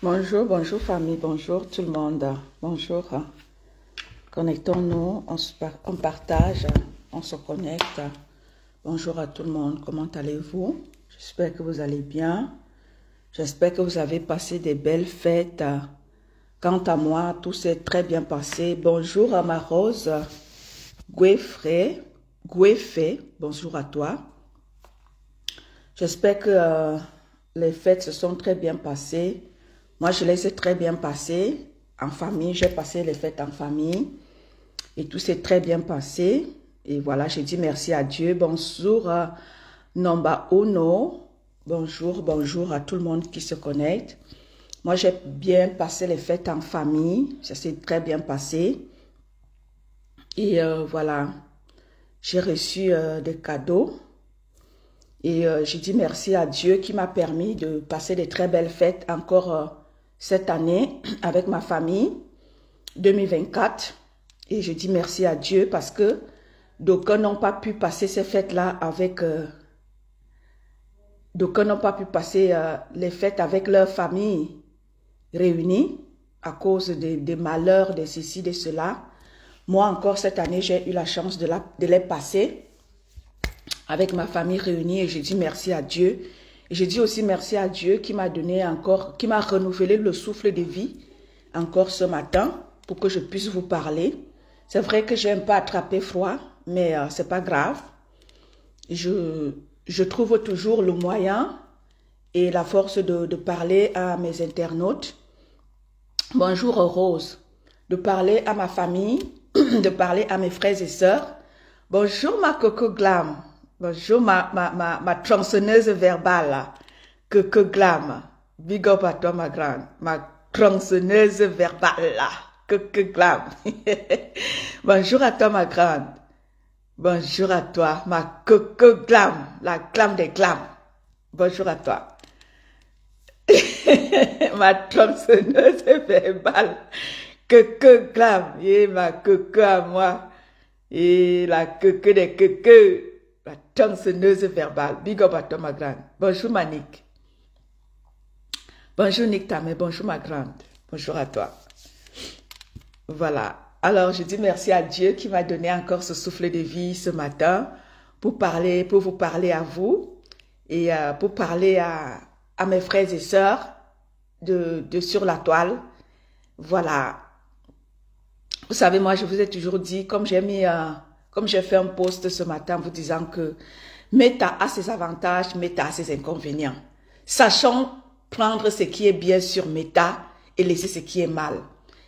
Bonjour, bonjour famille, bonjour tout le monde. Bonjour. Connectons-nous, on partage, on se connecte. Bonjour à tout le monde, comment allez-vous? J'espère que vous allez bien. J'espère que vous avez passé des belles fêtes. Quant à moi, tout s'est très bien passé. Bonjour à ma Rose Goueffé, bonjour à toi. J'espère que les fêtes se sont très bien passées. Moi, je les ai très bien passées en famille. J'ai passé les fêtes en famille et tout s'est très bien passé. Et voilà, j'ai dit merci à Dieu. Bonjour Nomba Ono. Bonjour, bonjour à tout le monde qui se connecte. Moi, j'ai bien passé les fêtes en famille. Ça s'est très bien passé. Et voilà, j'ai reçu des cadeaux. Et j'ai dit merci à Dieu qui m'a permis de passer de très belles fêtes encore cette année avec ma famille, 2024. Et je dis merci à Dieu parce que d'aucuns n'ont pas pu passer ces fêtes-là avec... d'aucuns n'ont pas pu passer les fêtes avec leur famille réunie à cause des malheurs, de ceci, de cela. Moi encore cette année, j'ai eu la chance de les passer avec ma famille réunie et je dis merci à Dieu. Et je dis aussi merci à Dieu qui m'a donné encore, qui m'a renouvelé le souffle de vie encore ce matin pour que je puisse vous parler. C'est vrai que j'ai un peu attrapé froid, mais c'est pas grave. Je trouve toujours le moyen et la force de parler à mes internautes. Bonjour Rose, de parler à ma famille, de parler à mes frères et sœurs. Bonjour ma Coco Glam. Bonjour ma tronçonneuse verbale, Coco Glam. Big up à toi ma grande, ma tronçonneuse verbale, Coco Glam. Bonjour à toi ma grande. Bonjour à toi ma Coco Glam, la glam des glams. Bonjour à toi. Ma tronçonneuse verbale, Coco Glam. Et ma coco à moi. Et la coco des cocos. La tronçonneuse verbale. Big up à toi, ma grande. Bonjour, ma Nick. Bonjour, Nick Tamé. Bonjour, ma grande. Bonjour à toi. Voilà. Alors, je dis merci à Dieu qui m'a donné encore ce souffle de vie ce matin pour vous parler à vous et pour parler à mes frères et sœurs de sur la toile. Voilà. Vous savez, moi, je vous ai toujours dit, comme j'ai fait un post ce matin vous disant que Meta a ses avantages, Meta a ses inconvénients. Sachons prendre ce qui est bien sur Meta et laisser ce qui est mal.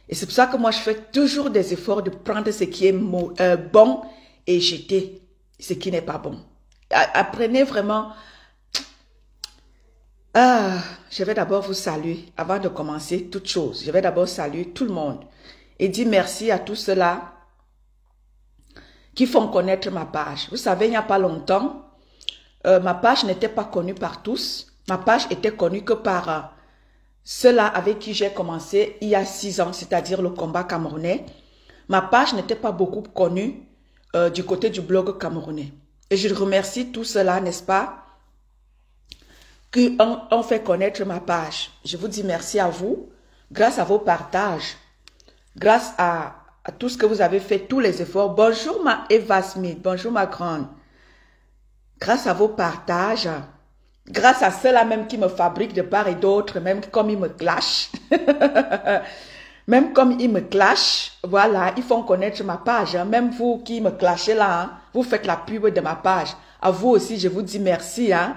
Et c'est pour ça que moi, je fais toujours des efforts de prendre ce qui est bon et jeter ce qui n'est pas bon. Apprenez vraiment... je vais d'abord vous saluer avant de commencer toute chose. Je vais d'abord saluer tout le monde et dire merci à tous ceux-là qui font connaître ma page. Vous savez, il n'y a pas longtemps, ma page n'était pas connue par tous. Ma page était connue que par ceux-là avec qui j'ai commencé il y a 6 ans, c'est-à-dire le combat camerounais. Ma page n'était pas beaucoup connue du côté du blog camerounais. Et je remercie tous ceux-là, n'est-ce pas, qui ont fait connaître ma page. Je vous dis merci à vous, grâce à vos partages, grâce à tout ce que vous avez fait, tous les efforts. Bonjour ma Eva Smith, bonjour ma grande. Grâce à vos partages, grâce à ceux-là même qui me fabriquent de part et d'autre, même comme ils me clashent, même comme ils me clashent, voilà, ils font connaître ma page. Même vous qui me clashez là, hein, vous faites la pub de ma page. À vous aussi, je vous dis merci. Hein.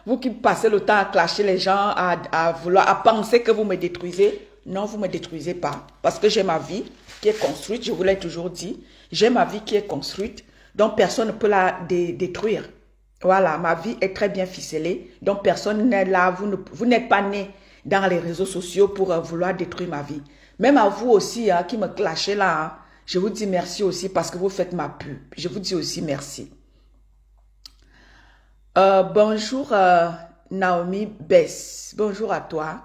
Vous qui passez le temps à clasher les gens, à penser que vous me détruisez. Non, vous ne me détruisez pas. Parce que j'ai ma vie qui est construite, je vous l'ai toujours dit. J'ai ma vie qui est construite, donc personne ne peut la détruire. Voilà, ma vie est très bien ficelée, donc personne n'est là, vous n'êtes pas né dans les réseaux sociaux pour vouloir détruire ma vie. Même à vous aussi, hein, qui me clashez là, hein, je vous dis merci aussi parce que vous faites ma pub. Je vous dis aussi merci. Bonjour Naomi Bess, bonjour à toi.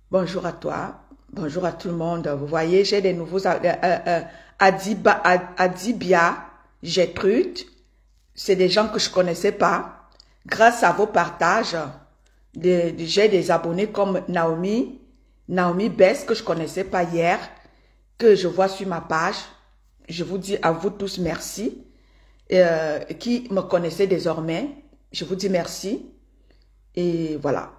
Bonjour à toi, bonjour à tout le monde. Vous voyez, j'ai des nouveaux Adibia, Gertrude. C'est des gens que je ne connaissais pas. Grâce à vos partages, J'ai des abonnés comme Naomi Bess, que je connaissais pas hier, que je vois sur ma page. Je vous dis à vous tous merci. Qui me connaissez désormais, je vous dis merci. Et voilà.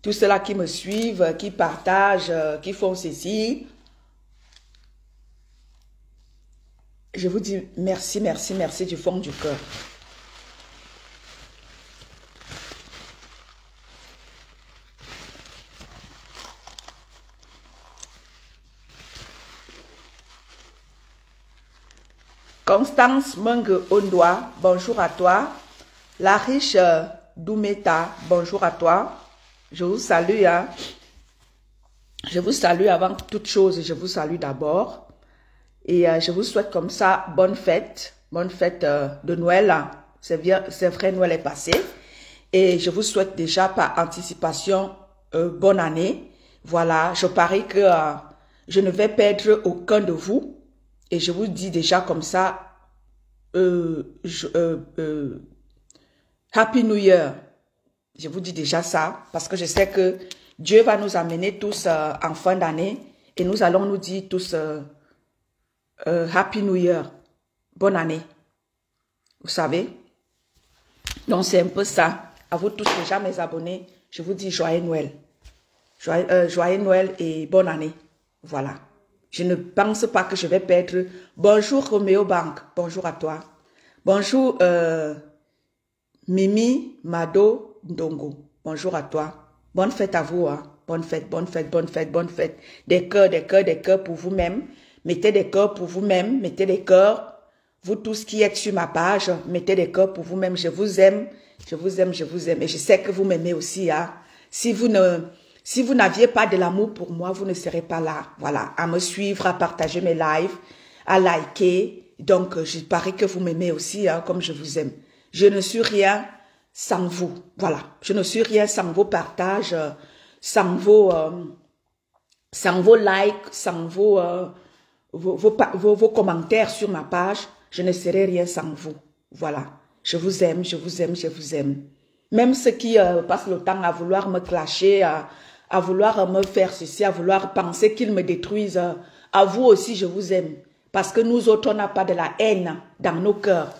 Tous ceux-là qui me suivent, qui partagent, qui font ceci, je vous dis merci, merci, merci du fond du cœur. Constance Menge Ondoa, bonjour à toi. La riche Doumeta, bonjour à toi. Je vous salue. Hein. Je vous salue avant toute chose. Je vous salue d'abord. Et je vous souhaite comme ça bonne fête de Noël. C'est vrai, Noël est passé. Et je vous souhaite déjà par anticipation bonne année. Voilà, je parie que je ne vais perdre aucun de vous. Et je vous dis déjà comme ça, Happy New Year. Je vous dis déjà ça parce que je sais que Dieu va nous amener tous en fin d'année et nous allons nous dire tous Happy New Year. Bonne année. Vous savez? Donc c'est un peu ça. À vous tous déjà mes abonnés, je vous dis joyeux Noël. Joyeux Noël et bonne année. Voilà. Je ne pense pas que je vais perdre. Bonjour Roméo Bank. Bonjour à toi. Bonjour Mimi Mado Ndongo. Bonjour à toi. Bonne fête à vous. Hein. Bonne fête, bonne fête, bonne fête, bonne fête. Des cœurs, des cœurs, des cœurs pour vous-même. Mettez des cœurs pour vous-même. Mettez des cœurs. Vous tous qui êtes sur ma page, mettez des cœurs pour vous-même. Je vous aime. Je vous aime, je vous aime. Et je sais que vous m'aimez aussi. Hein. Si vous n'aviez pas de l'amour pour moi, vous ne serez pas là. Voilà, à me suivre, à partager mes lives, à liker. Donc, je parie que vous m'aimez aussi, hein, comme je vous aime. Je ne suis rien sans vous. Voilà, je ne suis rien sans vos partages, sans vos likes, sans vos commentaires sur ma page. Je ne serai rien sans vous. Voilà, je vous aime, je vous aime, je vous aime. Même ceux qui passent le temps à vouloir me clasher, à vouloir me faire ceci, à vouloir penser qu'ils me détruisent, à vous aussi, je vous aime. Parce que nous autres, on n'a pas de la haine dans nos cœurs.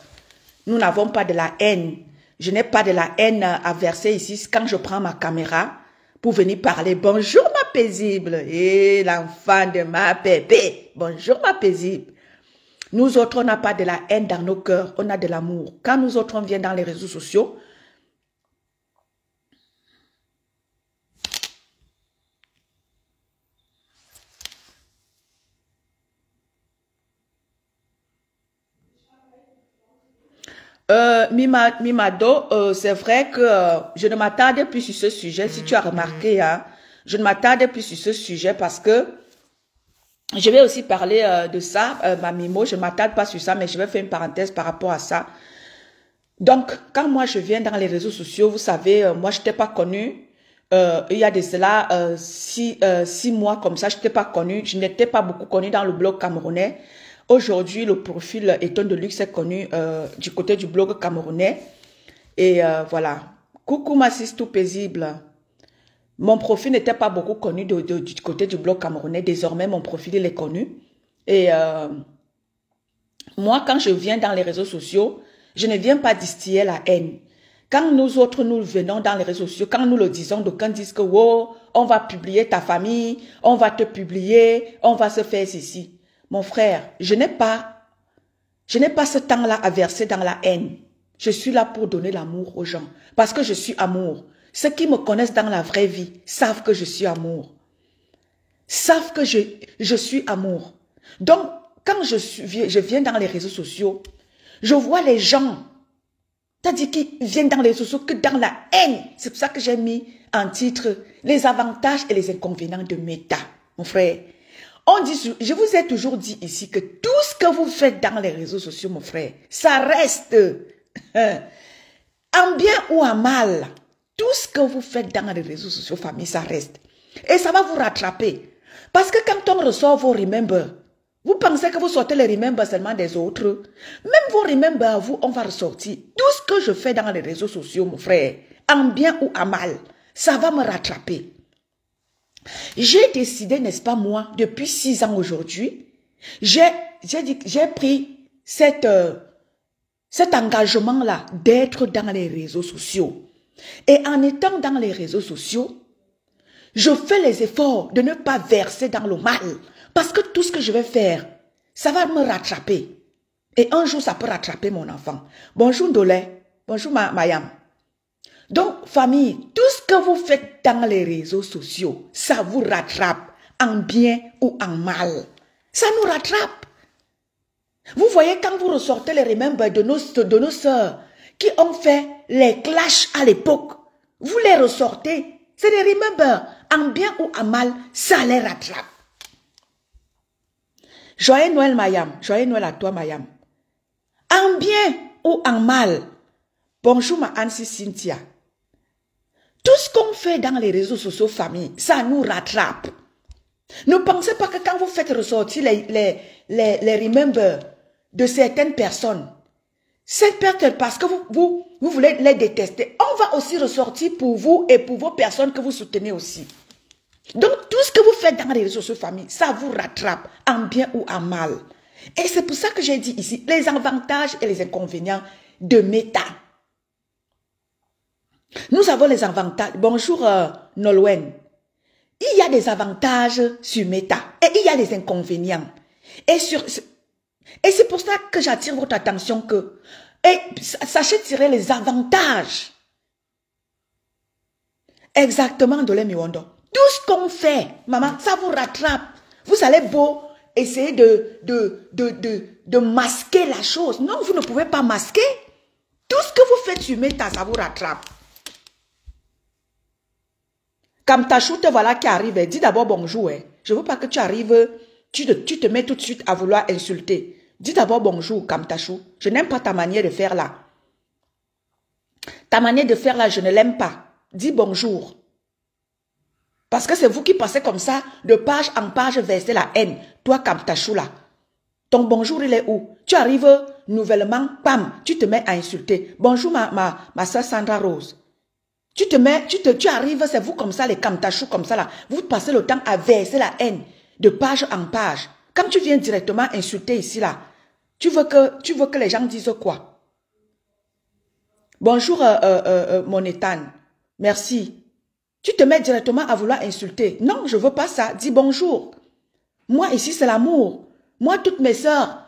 Nous n'avons pas de la haine. Je n'ai pas de la haine à verser ici quand je prends ma caméra pour venir parler. Bonjour ma paisible. Et l'enfant de ma bébé. Bonjour ma paisible. Nous autres, on n'a pas de la haine dans nos cœurs. On a de l'amour. Quand nous autres, on vient dans les réseaux sociaux, Mimado, c'est vrai que je ne m'attarde plus sur ce sujet. Si tu as remarqué, hein, je ne m'attarde plus sur ce sujet parce que je vais aussi parler de ça, ma Mimo. Je ne m'attarde pas sur ça, mais je vais faire une parenthèse par rapport à ça. Donc, quand moi je viens dans les réseaux sociaux, vous savez, moi je n'étais pas connue. Il y a de cela 6 mois comme ça, je n'étais pas connue. Je n'étais pas beaucoup connue dans le blog camerounais. Aujourd'hui, le profil Étonne de Luxe est connu du côté du blog camerounais. Et voilà. Coucou ma sis tout paisible. Mon profil n'était pas beaucoup connu du côté du blog camerounais. Désormais, mon profil il est connu. Et moi, quand je viens dans les réseaux sociaux, je ne viens pas distiller la haine. Quand nous autres, nous venons dans les réseaux sociaux, quand nous le disons, d'aucuns disent que oh, on va publier ta famille, on va te publier, on va se faire ceci. Mon frère, je n'ai pas ce temps-là à verser dans la haine. Je suis là pour donner l'amour aux gens. Parce que je suis amour. Ceux qui me connaissent dans la vraie vie savent que je suis amour. Savent que je suis amour. Donc, quand je viens dans les réseaux sociaux, je vois les gens, c'est-à-dire qu'ils viennent dans les réseaux sociaux que dans la haine. C'est pour ça que j'ai mis en titre les avantages et les inconvénients de Meta, mon frère. On dit, je vous ai toujours dit ici que tout ce que vous faites dans les réseaux sociaux, mon frère, ça reste, en bien ou en mal, tout ce que vous faites dans les réseaux sociaux, famille, ça reste. Et ça va vous rattraper. Parce que quand on reçoit vos remember, Vous pensez que vous sortez les remembers seulement des autres? Même vos remembers, vous, on va ressortir. Tout ce que je fais dans les réseaux sociaux, mon frère, en bien ou en mal, ça va me rattraper. J'ai décidé, n'est-ce pas moi, depuis 6 ans aujourd'hui, j'ai pris cet engagement-là d'être dans les réseaux sociaux. Et en étant dans les réseaux sociaux, je fais les efforts de ne pas verser dans le mal. Parce que tout ce que je vais faire, ça va me rattraper. Et un jour, ça peut rattraper mon enfant. Bonjour Dolé. Bonjour Mayam. Donc, famille, tout ce que vous faites dans les réseaux sociaux, ça vous rattrape en bien ou en mal. Ça nous rattrape. Vous voyez, quand vous ressortez les remembers de nos sœurs qui ont fait les clashs à l'époque, vous les ressortez. C'est des remembers. En bien ou en mal, ça les rattrape. Joyeux Noël, Mayam. Joyeux Noël à toi, Mayam. En bien ou en mal. Bonjour, ma Anne-Si Cynthia. Tout ce qu'on fait dans les réseaux sociaux, famille, ça nous rattrape. Ne pensez pas que quand vous faites ressortir les remembers de certaines personnes, cette personne, parce que vous voulez les détester, on va aussi ressortir pour vous et pour vos personnes que vous soutenez aussi. Donc, tout ce que vous faites dans les réseaux sociaux, famille, ça vous rattrape en bien ou en mal. Et c'est pour ça que j'ai dit ici, les avantages et les inconvénients de Meta. Nous avons les avantages. Bonjour Nolwenn. Il y a des avantages sur Meta et il y a des inconvénients. Et c'est pour ça que j'attire votre attention que sachez tirer les avantages. Exactement, Dolé Miwondo. Tout ce qu'on fait, maman, ça vous rattrape. Vous allez beau essayer de masquer la chose. Non, vous ne pouvez pas masquer. Tout ce que vous faites sur Meta, ça vous rattrape. Comme ta choute, voilà qui arrive, dis d'abord bonjour. Je ne veux pas que tu arrives, tu te mets tout de suite à vouloir insulter. Dis d'abord bonjour, comme ta chou. Je n'aime pas ta manière de faire là. Ta manière de faire là, je ne l'aime pas. Dis bonjour. Parce que c'est vous qui passez comme ça, de page en page, verser la haine. Toi, comme ta chou là. Ton bonjour, il est où? Tu arrives nouvellement, pam, tu te mets à insulter. Bonjour, ma soeur Sandra Rose. Tu arrives, c'est vous comme ça, les camtachous comme ça là. Vous passez le temps à verser la haine de page en page. Quand tu viens directement insulter ici là, tu veux que les gens disent quoi? Bonjour mon Ethan, merci. Tu te mets directement à vouloir insulter. Non, je ne veux pas ça. Dis bonjour. Moi ici c'est l'amour. Moi toutes mes soeurs,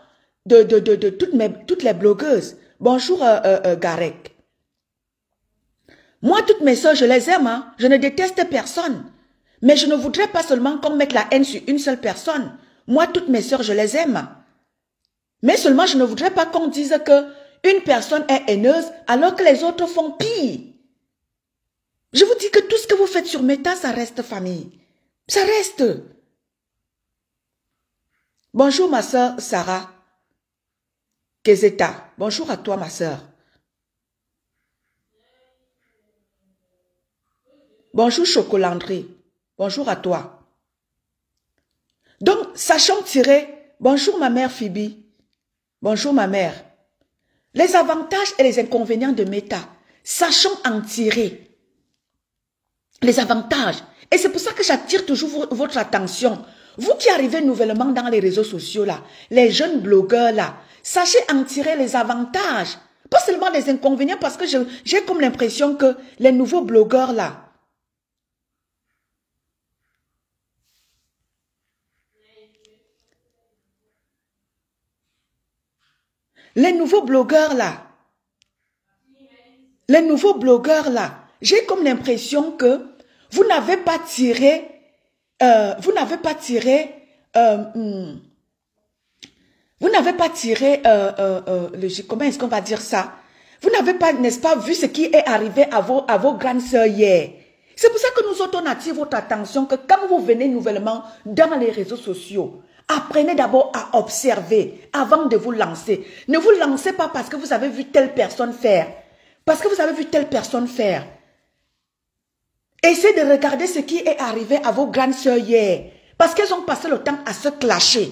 toutes les blogueuses. Bonjour Garek. Moi, toutes mes soeurs, je les aime. Hein. Je ne déteste personne. Mais je ne voudrais pas seulement qu'on mette la haine sur une seule personne. Moi, toutes mes soeurs, je les aime. Mais seulement, je ne voudrais pas qu'on dise que une personne est haineuse alors que les autres font pire. Je vous dis que tout ce que vous faites sur Meta, ça reste famille. Ça reste. Bonjour ma soeur Sarah Kezeta. Bonjour à toi ma soeur. Bonjour Chocolandry. Bonjour à toi. Donc, sachons tirer. Bonjour ma mère Phoebe. Bonjour ma mère. Les avantages et les inconvénients de Meta. Sachons en tirer. Les avantages. Et c'est pour ça que j'attire toujours votre attention. Vous qui arrivez nouvellement dans les réseaux sociaux là, les jeunes blogueurs là, sachez en tirer les avantages. Pas seulement les inconvénients parce que j'ai comme l'impression que les nouveaux blogueurs là, les nouveaux blogueurs là, j'ai comme l'impression que vous n'avez pas tiré, comment est-ce qu'on va dire ça? Vous n'avez pas, n'est-ce pas, vu ce qui est arrivé à vos grandes sœurs hier. C'est pour ça que nous autres, on attire votre attention que quand vous venez nouvellement dans les réseaux sociaux, apprenez d'abord à observer avant de vous lancer. Ne vous lancez pas parce que vous avez vu telle personne faire. Parce que vous avez vu telle personne faire. Essayez de regarder ce qui est arrivé à vos grandes sœurs hier. Parce qu'elles ont passé le temps à se clasher.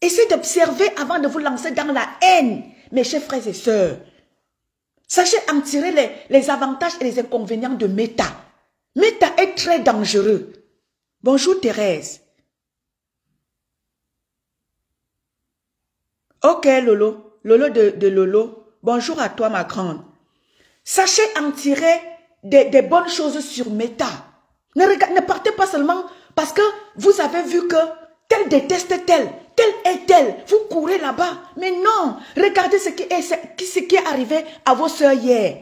Essayez d'observer avant de vous lancer dans la haine, mes chers frères et sœurs. Sachez en tirer les avantages et les inconvénients de Meta. Meta est très dangereux. Bonjour Thérèse. Ok Lolo. Lolo de Lolo. Bonjour à toi ma grande. Sachez en tirer des bonnes choses sur Meta. Ne partez pas seulement parce que vous avez vu que tel déteste tel est tel. Vous courez là-bas. Mais non, regardez ce qui est arrivé à vos soeurs hier.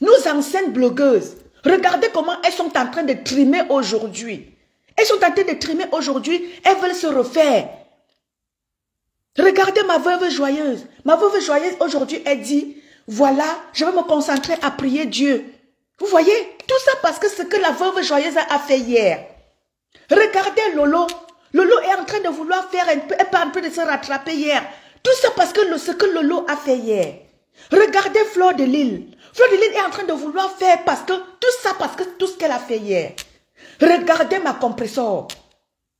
Nos anciennes blogueuses, regardez comment elles sont en train de trimer aujourd'hui. Elles sont en train de trimer aujourd'hui, elles veulent se refaire. Regardez ma veuve joyeuse. Ma veuve joyeuse aujourd'hui, elle dit, voilà, je vais me concentrer à prier Dieu. Vous voyez, tout ça parce que ce que la veuve joyeuse a fait hier. Regardez Lolo. Lolo est en train de vouloir faire un peu de se rattraper hier. Tout ça parce que ce que Lolo a fait hier. Regardez Fleur de Lille. Fleur de Lille est en train de vouloir faire parce que tout ce qu'elle a fait hier. Regardez ma compresseur.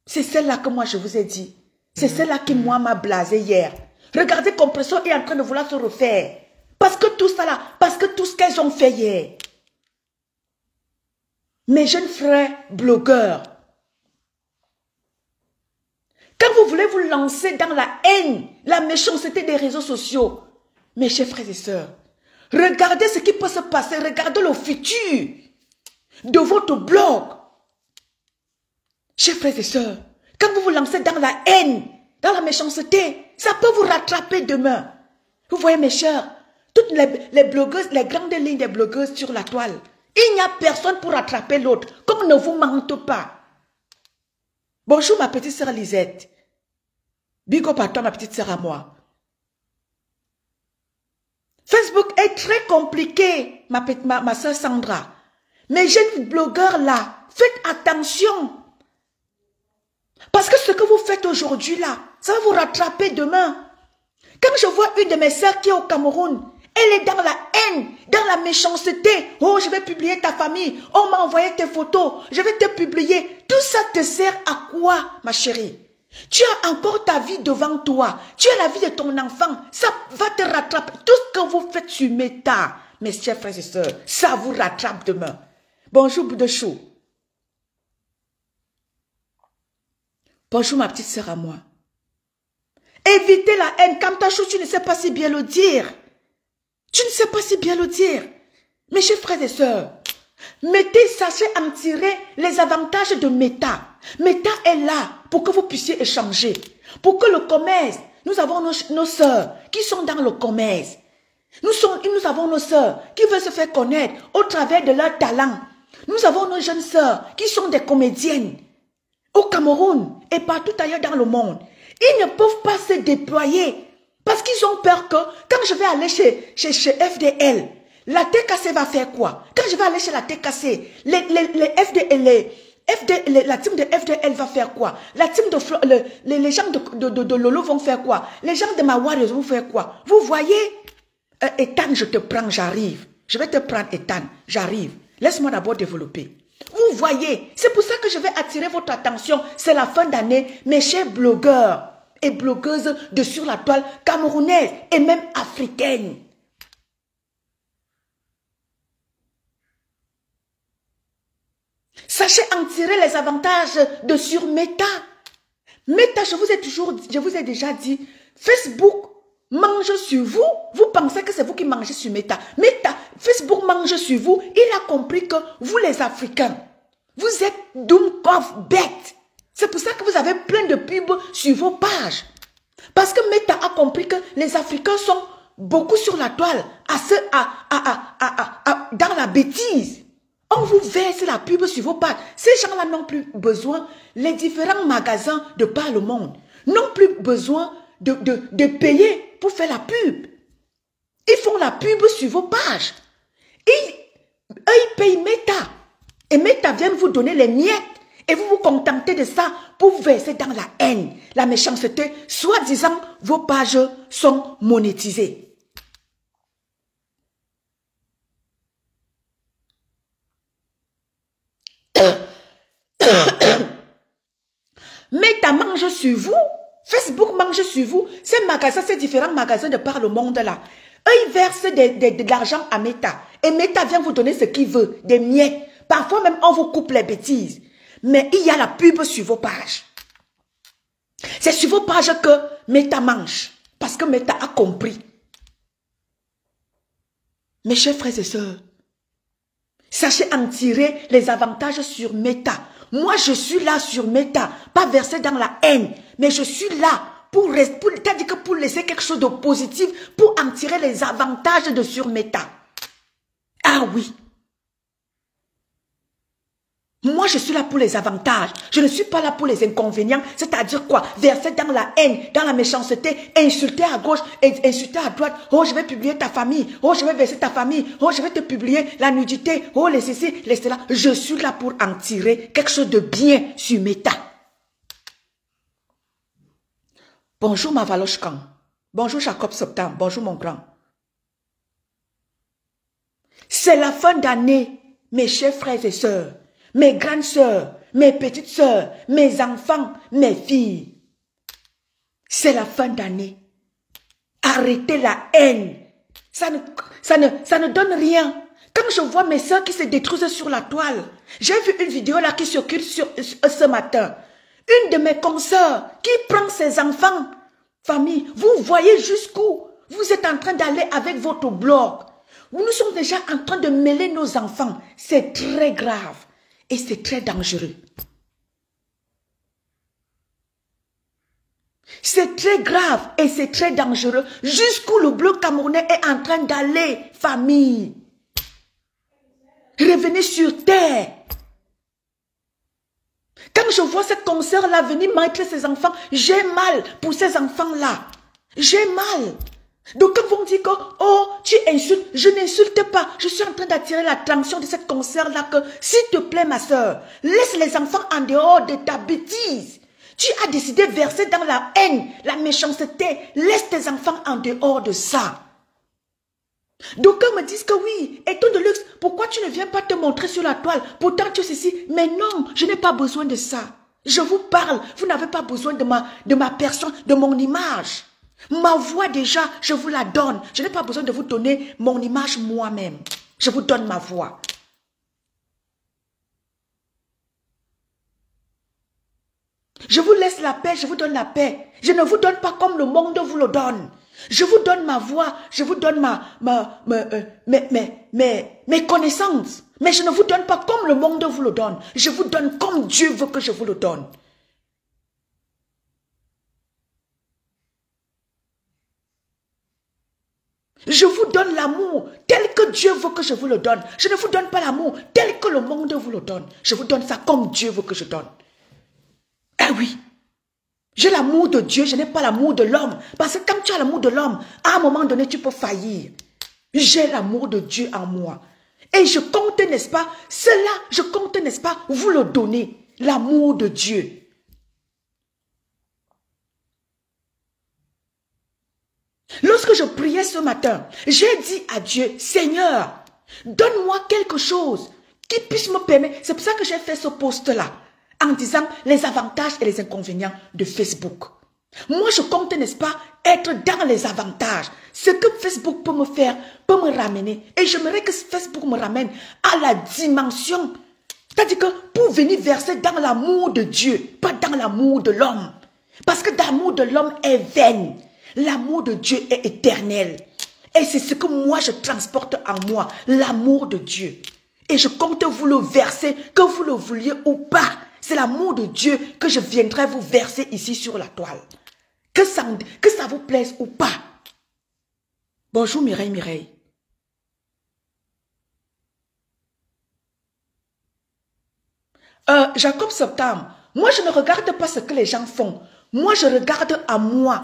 C'est celle-là que moi je vous ai dit. C'est celle-là qui moi m'a blasé hier. Regardez compresseur est en train de vouloir se refaire. Parce que tout ça là, parce que tout ce qu'elles ont fait hier. Mes jeunes frères blogueurs, quand vous voulez vous lancer dans la haine, la méchanceté des réseaux sociaux, mes chers frères et sœurs, regardez ce qui peut se passer, regardez le futur de votre blog. Chers frères et sœurs, quand vous vous lancez dans la haine, dans la méchanceté, ça peut vous rattraper demain. Vous voyez mes chers, toutes les blogueuses, les grandes lignes des blogueuses sur la toile, il n'y a personne pour rattraper l'autre, comme ne vous mente pas. Bonjour ma petite sœur Lisette. Big up à toi ma petite sœur à moi. Facebook est très compliqué, ma sœur Sandra. Mes jeunes blogueurs là, faites attention. Parce que ce que vous faites aujourd'hui là, ça va vous rattraper demain. Quand je vois une de mes sœurs qui est au Cameroun, elle est dans la haine, dans la méchanceté. Oh, je vais publier ta famille. On m'a envoyé tes photos. Je vais te publier. Tout ça te sert à quoi, ma chérie? Tu as encore ta vie devant toi. Tu as la vie de ton enfant. Ça va te rattraper. Tout ce que vous faites sur Meta, mes chers frères et sœurs, ça vous rattrape demain. Bonjour, Boudechou. Bonjour, ma petite sœur à moi. Évitez la haine. Quand ta chose, tu ne sais pas si bien le dire. Tu ne sais pas si bien le dire. Mes chers frères et sœurs, sachez en tirer les avantages de Meta. Meta est là pour que vous puissiez échanger. Pour que le commerce, nous avons nos sœurs qui sont dans le commerce. Nous avons nos sœurs qui veulent se faire connaître au travers de leur talent. Nous avons nos jeunes sœurs qui sont des comédiennes. Au Cameroun et partout ailleurs dans le monde. Ils ne peuvent pas se déployer. Parce qu'ils ont peur que quand je vais aller chez FDL, la TKC va faire quoi? Quand je vais aller chez la TKC, la team de FDL va faire quoi? La team de les gens de Lolo vont faire quoi? Les gens de ma Warriors vont faire quoi? Vous voyez? Ethan, je te prends, j'arrive. Je vais te prendre, Ethan, j'arrive. Laisse-moi d'abord développer. Vous voyez? C'est pour ça que je vais attirer votre attention. C'est la fin d'année, mes chers blogueurs et blogueuses de sur la toile camerounaise et même africaine. Sachez en tirer les avantages de sur Meta. Meta, je vous ai déjà dit, Facebook mange sur vous. Vous pensez que c'est vous qui mangez sur Meta. Facebook mange sur vous. Il a compris que vous les Africains, vous êtes Dumkov bête. C'est pour ça que vous avez plein de pubs sur vos pages. Parce que Meta a compris que les Africains sont beaucoup sur la toile, dans la bêtise. On vous verse la pub sur vos pages. Ces gens-là n'ont plus besoin, les différents magasins de par le monde, n'ont plus besoin de payer pour faire la pub. Ils font la pub sur vos pages. Ils payent Meta. Et Meta vient vous donner les miettes. Et vous vous contentez de ça pour vous verser dans la haine, la méchanceté, soi-disant vos pages sont monétisées. Meta mange sur vous, Facebook Facebook mange sur vous. Ces magasins, ces différents magasins de par le monde là, eux, ils versent de l'argent à Meta. Et Meta vient vous donner ce qu'il veut, des miettes. Parfois même, on vous coupe les bêtises. Mais il y a la pub sur vos pages. C'est sur vos pages que Meta mange. Parce que Meta a compris. Mes chers frères et sœurs, sachez en tirer les avantages sur Meta. Moi, je suis là sur Meta, pas versé dans la haine, mais je suis là pour laisser quelque chose de positif, pour en tirer les avantages de sur Meta. Ah oui. Moi, je suis là pour les avantages. Je ne suis pas là pour les inconvénients. C'est-à-dire quoi? Verser dans la haine, dans la méchanceté, insulter à gauche, insulter à droite. Oh, je vais publier ta famille. Oh, je vais verser ta famille. Oh, je vais te publier la nudité. Oh, les ceci, les cela. Je suis là pour en tirer quelque chose de bien sur Meta. Bonjour ma Valochkan. Bonjour Jacob Soptan. Bonjour mon grand. C'est la fin d'année, mes chers frères et sœurs. Mes grandes sœurs, mes petites sœurs, mes enfants, mes filles. C'est la fin d'année. Arrêtez la haine. Ça ne donne rien. Quand je vois mes sœurs qui se détruisent sur la toile, j'ai vu une vidéo là qui circule ce matin. Une de mes consoeurs qui prend ses enfants. Famille, vous voyez jusqu'où vous êtes en train d'aller avec votre blog. Nous sommes déjà en train de mêler nos enfants. C'est très grave. Et c'est très dangereux. C'est très grave et c'est très dangereux. Jusqu'où le bloc camerounais est en train d'aller, famille. Revenez sur terre. Quand je vois cette consoeur-là venir mettre ses enfants, j'ai mal pour ces enfants-là. J'ai mal. Donc quand vous me dites que, oh, tu insultes, je n'insulte pas. Je suis en train d'attirer l'attention de cette consoeur-là que, s'il te plaît ma soeur, laisse les enfants en dehors de ta bêtise. Tu as décidé de verser dans la haine, la méchanceté. Laisse tes enfants en dehors de ça. D'aucuns me disent que oui, et ton de luxe, pourquoi tu ne viens pas te montrer sur la toile? Pourtant tu es ceci. Mais non, je n'ai pas besoin de ça. Je vous parle, vous n'avez pas besoin de ma personne, de mon image. Ma voix déjà, je vous la donne. Je n'ai pas besoin de vous donner mon image moi-même. Je vous donne ma voix. Je vous laisse la paix, je vous donne la paix. Je ne vous donne pas comme le monde vous le donne. Je vous donne ma voix, je vous donne mes connaissances. Mais je ne vous donne pas comme le monde vous le donne. Je vous donne comme Dieu veut que je vous le donne. Je vous donne l'amour tel que Dieu veut que je vous le donne. Je ne vous donne pas l'amour tel que le monde vous le donne. Je vous donne ça comme Dieu veut que je donne. Eh oui. J'ai l'amour de Dieu, je n'ai pas l'amour de l'homme. Parce que quand tu as l'amour de l'homme, à un moment donné, tu peux faillir. J'ai l'amour de Dieu en moi. Et je compte, n'est-ce pas, cela, je compte, n'est-ce pas, vous le donner. L'amour de Dieu. Lorsque je priais ce matin, j'ai dit à Dieu, Seigneur, donne-moi quelque chose qui puisse me permettre. C'est pour ça que j'ai fait ce post-là, en disant les avantages et les inconvénients de Facebook. Moi, je compte, n'est-ce pas, être dans les avantages. Ce que Facebook peut me faire, peut me ramener. Et j'aimerais que Facebook me ramène à la dimension. C'est-à-dire que pour venir verser dans l'amour de Dieu, pas dans l'amour de l'homme. Parce que l'amour de l'homme est vain. L'amour de Dieu est éternel. Et c'est ce que moi je transporte en moi, l'amour de Dieu. Et je compte vous le verser, que vous le vouliez ou pas. C'est l'amour de Dieu que je viendrai vous verser ici sur la toile. Que ça vous plaise ou pas. Bonjour Mireille. Jacob Septembre, moi je ne regarde pas ce que les gens font. Moi je regarde à moi.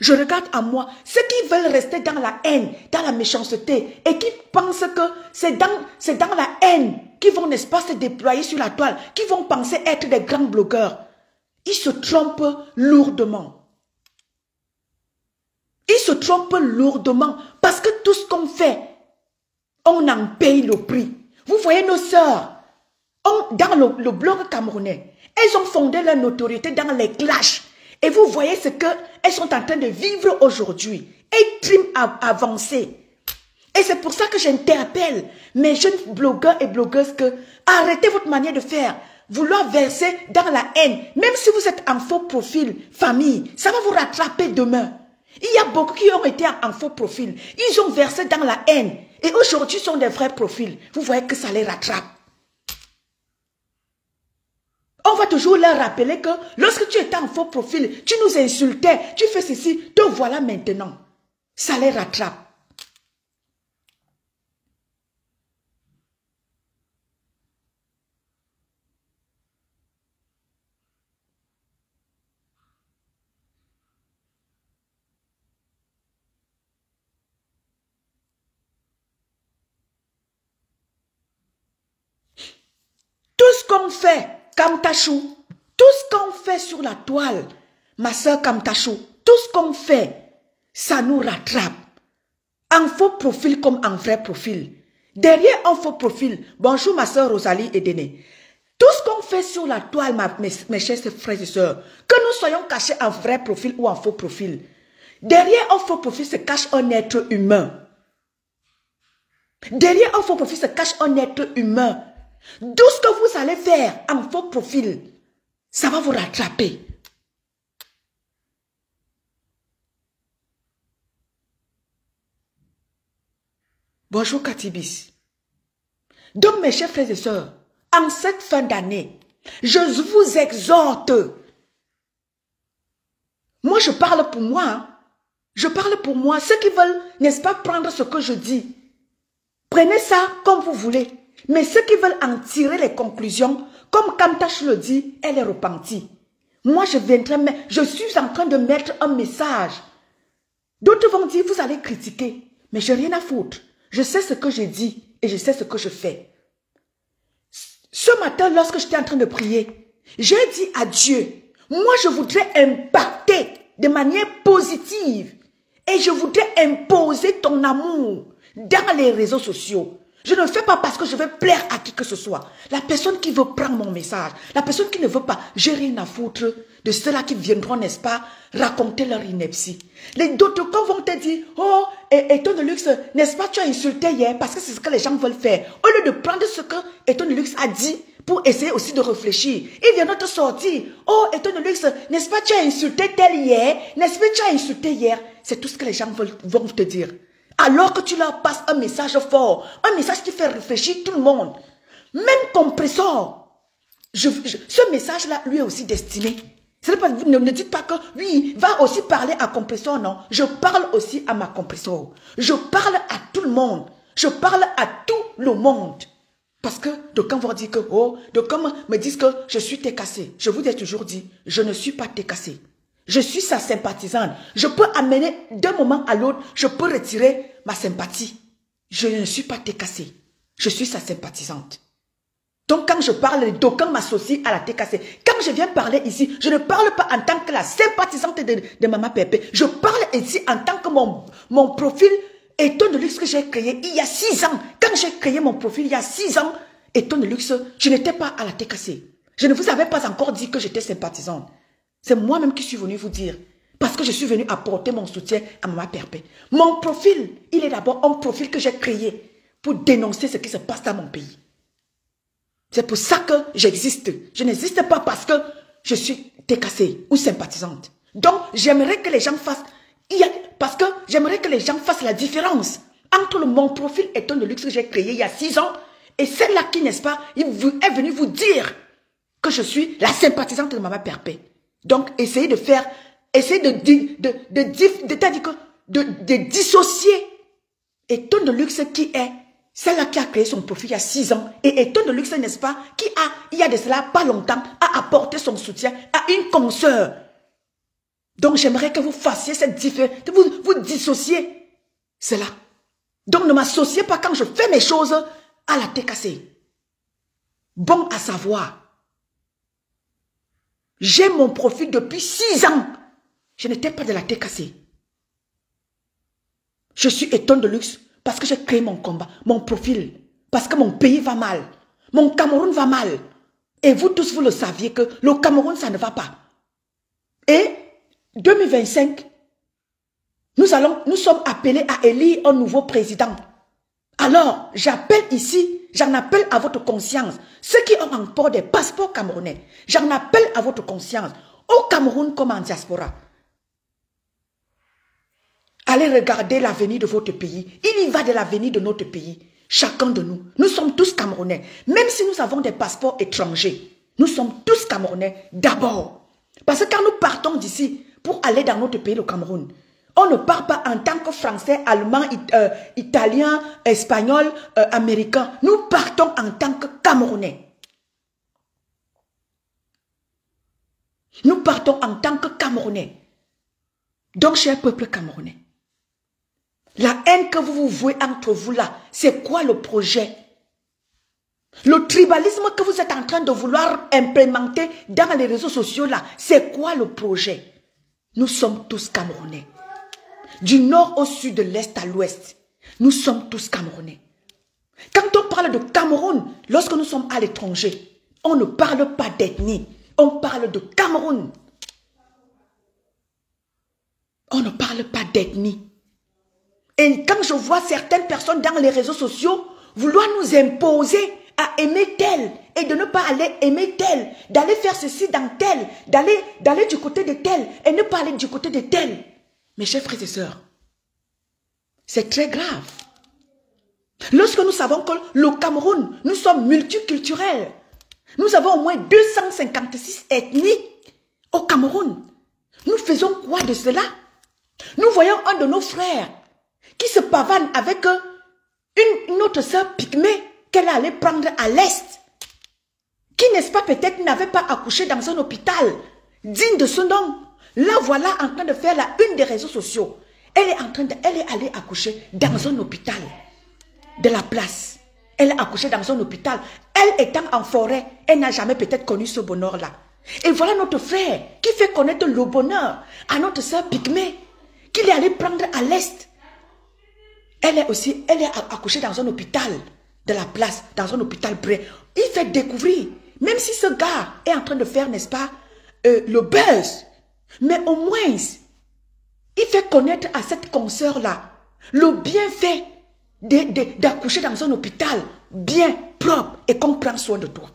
Je regarde à moi ceux qui veulent rester dans la haine, dans la méchanceté et qui pensent que c'est dans la haine qu'ils vont, n'est-ce pas, se déployer sur la toile, qui vont penser être des grands blogueurs. Ils se trompent lourdement. Ils se trompent lourdement parce que tout ce qu'on fait, on en paye le prix. Vous voyez nos sœurs, dans le blog camerounais, elles ont fondé leur notoriété dans les clashs. Et vous voyez ce qu'elles sont en train de vivre aujourd'hui. Elles triment à avancer. Et c'est pour ça que j'interpelle mes jeunes blogueurs et blogueuses que arrêtez votre manière de faire. Vouloir verser dans la haine. Même si vous êtes en faux profil, famille, ça va vous rattraper demain. Il y a beaucoup qui ont été en faux profil. Ils ont versé dans la haine. Et aujourd'hui, ils sont des vrais profils. Vous voyez que ça les rattrape. On va toujours leur rappeler que lorsque tu étais en faux profil, tu nous insultais, tu fais ceci, te voilà maintenant. Ça les rattrape. Tout ce qu'on fait, Kamtachou, tout ce qu'on fait sur la toile, ma soeur Kamtachou, tout ce qu'on fait, ça nous rattrape. En faux profil comme en vrai profil. Derrière un faux profil, bonjour ma soeur Rosalie Edene. Tout ce qu'on fait sur la toile, mes chers frères et sœurs, que nous soyons cachés en vrai profil ou en faux profil, derrière un faux profil se cache un être humain. Derrière un faux profil se cache un être humain. Tout ce que vous allez faire en faux profil, ça va vous rattraper. Bonjour Katibis. Donc mes chers frères et sœurs, en cette fin d'année, je vous exhorte. Moi je parle pour moi. Hein. Je parle pour moi. Ceux qui veulent, n'est-ce pas, prendre ce que je dis, prenez ça comme vous voulez. Mais ceux qui veulent en tirer les conclusions, comme Kamtash le dit, elle est repentie. Moi, je suis en train de mettre un message. D'autres vont dire, vous allez critiquer. Mais je n'ai rien à foutre. Je sais ce que je dis et je sais ce que je fais. Ce matin, lorsque j'étais en train de prier, j'ai dit à Dieu, moi, je voudrais impacter de manière positive et je voudrais imposer ton amour dans les réseaux sociaux. Je ne le fais pas parce que je veux plaire à qui que ce soit. La personne qui veut prendre mon message, la personne qui ne veut pas, j'ai rien à foutre de ceux-là qui viendront, n'est-ce pas, raconter leur ineptie. Les d'autres vont te dire, oh, Eton de Luxe, n'est-ce pas, tu as insulté hier parce que c'est ce que les gens veulent faire. Au lieu de prendre ce que Eton de Luxe a dit pour essayer aussi de réfléchir, ils viendront te sortir. Oh, Eton de Luxe, n'est-ce pas, tu as insulté tel hier, n'est-ce pas, tu as insulté hier. C'est tout ce que les gens vont te dire. Alors que tu leur passes un message fort, un message qui fait réfléchir tout le monde. Même Compressor, ce message-là lui est aussi destiné. Ne dites pas que lui va aussi parler à Compressor, non. Je parle aussi à ma Compressor. Je parle à tout le monde. Je parle à tout le monde. Parce que d'aucuns vont dire que, oh, d'aucuns me disent que je suis técassé. Je vous ai toujours dit, je ne suis pas técassé. Je suis sa sympathisante. Je peux amener d'un moment à l'autre, je peux retirer ma sympathie. Je ne suis pas técassée. Je suis sa sympathisante. Donc quand je parle, d'aucuns m'associent à la técassée. Quand je viens parler ici, je ne parle pas en tant que la sympathisante de Maman Pépé. Je parle ici en tant que mon profil Eton de Luxe que j'ai créé il y a 6 ans. Quand j'ai créé mon profil il y a 6 ans, Eton de Luxe, je n'étais pas à la técassée. Je ne vous avais pas encore dit que j'étais sympathisante. C'est moi-même qui suis venu vous dire. Parce que je suis venu apporter mon soutien à Maman Perpé. Mon profil, il est d'abord un profil que j'ai créé pour dénoncer ce qui se passe dans mon pays. C'est pour ça que j'existe. Je n'existe pas parce que je suis técassée ou sympathisante. Donc, j'aimerais que les gens fassent... Parce que j'aimerais que les gens fassent la différence entre mon profil Eton de Luxe que j'ai créé il y a 6 ans et celle-là qui, n'est-ce pas, est venue vous dire que je suis la sympathisante de Maman Perpé. Donc, essayez de faire, essayez de dissocier Eton de Luxe qui est celle-là qui a créé son profil il y a 6 ans et Eton de Luxe, n'est-ce pas, qui a, il y a de cela pas longtemps, a apporté son soutien à une consoeur. Donc, j'aimerais que vous fassiez cette différence, vous dissociez cela. Donc, ne m'associez pas quand je fais mes choses à la técassée. Bon à savoir. J'ai mon profil depuis 6 ans. Je n'étais pas de la técassée. Je suis Eton de Luxe parce que j'ai créé mon combat, mon profil. Parce que mon pays va mal. Mon Cameroun va mal. Et vous tous, vous le saviez que le Cameroun, ça ne va pas. Et 2025, nous sommes appelés à élire un nouveau président. Alors, j'appelle ici, j'en appelle à votre conscience. Ceux qui ont encore des passeports camerounais, j'en appelle à votre conscience. Au Cameroun comme en diaspora. Allez regarder l'avenir de votre pays. Il y va de l'avenir de notre pays. Chacun de nous. Nous sommes tous Camerounais. Même si nous avons des passeports étrangers, nous sommes tous Camerounais d'abord. Parce que quand nous partons d'ici pour aller dans notre pays, le Cameroun, on ne part pas en tant que Français, Allemand, Italien, Espagnol, Américain. Nous partons en tant que Camerounais. Nous partons en tant que Camerounais. Donc, cher peuple camerounais, la haine que vous vouez entre vous là, c'est quoi le projet? Le tribalisme que vous êtes en train de vouloir implémenter dans les réseaux sociaux là, c'est quoi le projet? Nous sommes tous Camerounais. Du nord au sud, de l'est à l'ouest, nous sommes tous Camerounais. Quand on parle de Cameroun, lorsque nous sommes à l'étranger, on ne parle pas d'ethnie, on parle de Cameroun. On ne parle pas d'ethnie. Et quand je vois certaines personnes dans les réseaux sociaux vouloir nous imposer à aimer tel et de ne pas aller aimer tel, d'aller faire ceci dans tel, d'aller du côté de tel et ne pas aller du côté de tel. Mes chers frères et sœurs, c'est très grave. Lorsque nous savons que le Cameroun, nous sommes multiculturels, nous avons au moins 256 ethnies au Cameroun. Nous faisons quoi de cela? Nous voyons un de nos frères qui se pavane avec une autre sœur pygmée qu'elle allait prendre à l'Est, qui, n'est-ce pas, peut-être n'avait pas accouché dans un hôpital digne de ce nom. Là, voilà en train de faire la une des réseaux sociaux. Elle est allée accoucher dans un hôpital de la place. Elle a accouché dans un hôpital. Elle étant en forêt, elle n'a jamais peut-être connu ce bonheur-là. Et voilà notre frère qui fait connaître le bonheur à notre sœur pygmée, qu'il est allé prendre à l'Est. Elle est accouchée dans un hôpital de la place, dans un hôpital près. Il fait découvrir, même si ce gars est en train de faire, n'est-ce pas, le buzz, mais au moins, il fait connaître à cette consoeur-là le bienfait d'accoucher dans un hôpital bien propre et qu'on prend soin de toi.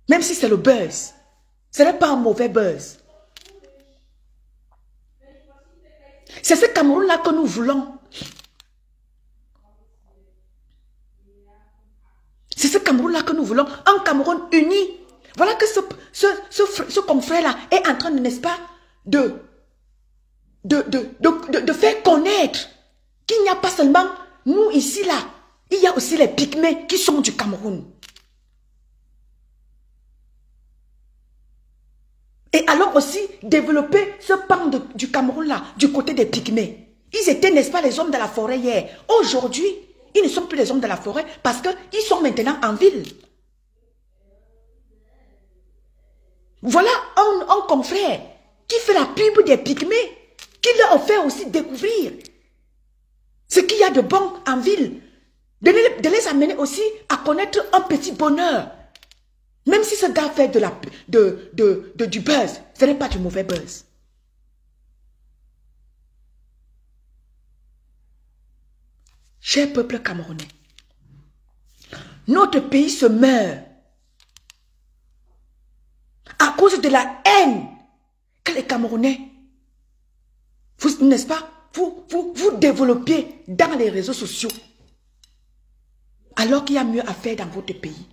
Même si c'est le buzz, ce n'est pas un mauvais buzz. C'est ce Cameroun-là que nous voulons. C'est ce Cameroun-là que nous voulons. Un Cameroun uni. Voilà que ce confrère-là est en train de, n'est-ce pas, de faire connaître qu'il n'y a pas seulement nous ici, là. Il y a aussi les pygmées qui sont du Cameroun. Et allons aussi développer ce pan du Cameroun-là, du côté des pygmées. Ils étaient, n'est-ce pas, les hommes de la forêt hier. Aujourd'hui, ils ne sont plus les hommes de la forêt parce qu'ils sont maintenant en ville. Voilà un confrère qui fait la pub des pygmées, qui leur fait aussi découvrir ce qu'il y a de bon en ville. De les amener aussi à connaître un petit bonheur. Même si ce gars fait du buzz, ce n'est pas du mauvais buzz. Cher peuple camerounais, notre pays se meurt à cause de la haine que les Camerounais, n'est-ce pas, vous développez dans les réseaux sociaux, alors qu'il y a mieux à faire dans votre pays.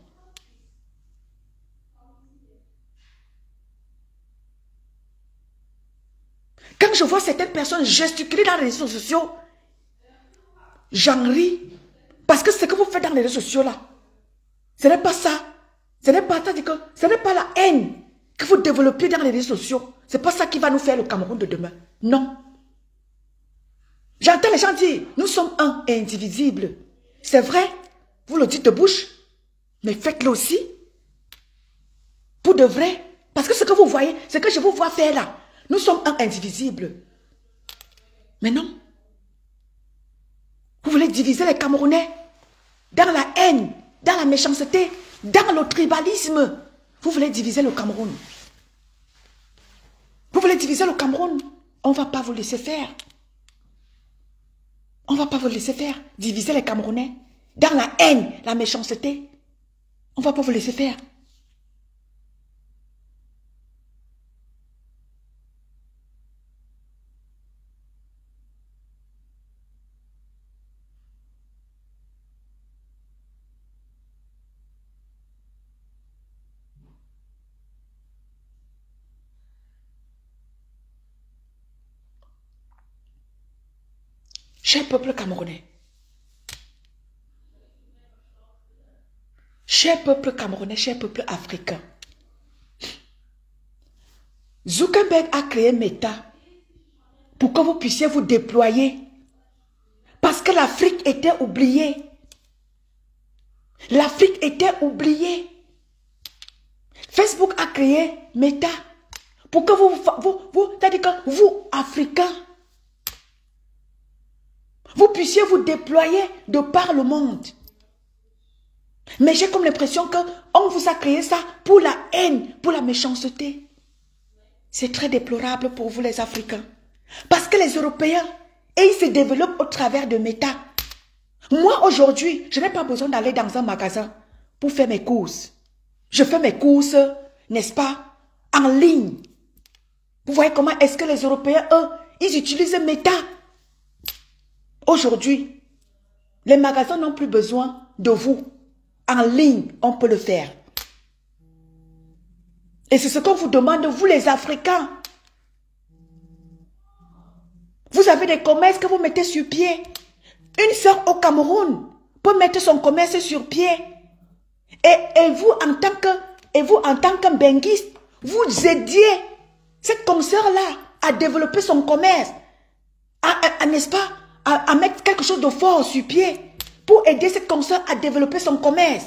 Quand je vois certaines personnes gesticuler dans les réseaux sociaux, j'en ris. Parce que ce que vous faites dans les réseaux sociaux là, ce n'est pas ça. Ce n'est pas ça, ce n'est pas la haine que vous développez dans les réseaux sociaux. Ce n'est pas ça qui va nous faire le Cameroun de demain. Non. J'entends les gens dire, nous sommes un et indivisibles. C'est vrai, vous le dites de bouche, mais faites-le aussi. Pour de vrai. Parce que ce que vous voyez, ce que je vous vois faire là, nous sommes un indivisible. Mais non. Vous voulez diviser les Camerounais dans la haine, dans la méchanceté, dans le tribalisme. Vous voulez diviser le Cameroun. Vous voulez diviser le Cameroun? On ne va pas vous laisser faire. On ne va pas vous laisser faire. Diviser les Camerounais. Dans la haine, la méchanceté. On ne va pas vous laisser faire. Cher peuple camerounais, cher peuple camerounais, cher peuple africain, Zuckerberg a créé Meta pour que vous puissiez vous déployer. Parce que l'Afrique était oubliée. L'Afrique était oubliée. Facebook a créé Meta pour que c'est-à-dire que vous, Africains, vous puissiez vous déployer de par le monde. Mais j'ai comme l'impression qu'on vous a créé ça pour la haine, pour la méchanceté. C'est très déplorable pour vous les Africains. Parce que les Européens, et ils se développent au travers de Meta. Moi aujourd'hui, je n'ai pas besoin d'aller dans un magasin pour faire mes courses. Je fais mes courses, n'est-ce pas, en ligne. Vous voyez comment est-ce que les Européens, eux, ils utilisent Meta. Aujourd'hui, les magasins n'ont plus besoin de vous. En ligne, on peut le faire. Et c'est ce qu'on vous demande, vous les Africains. Vous avez des commerces que vous mettez sur pied. Une sœur au Cameroun peut mettre son commerce sur pied. Et vous, en tant que benguiste, vous aidiez cette consoeur-là à développer son commerce. N'est-ce pas? À mettre quelque chose de fort sur pied pour aider cette consoeur à développer son commerce.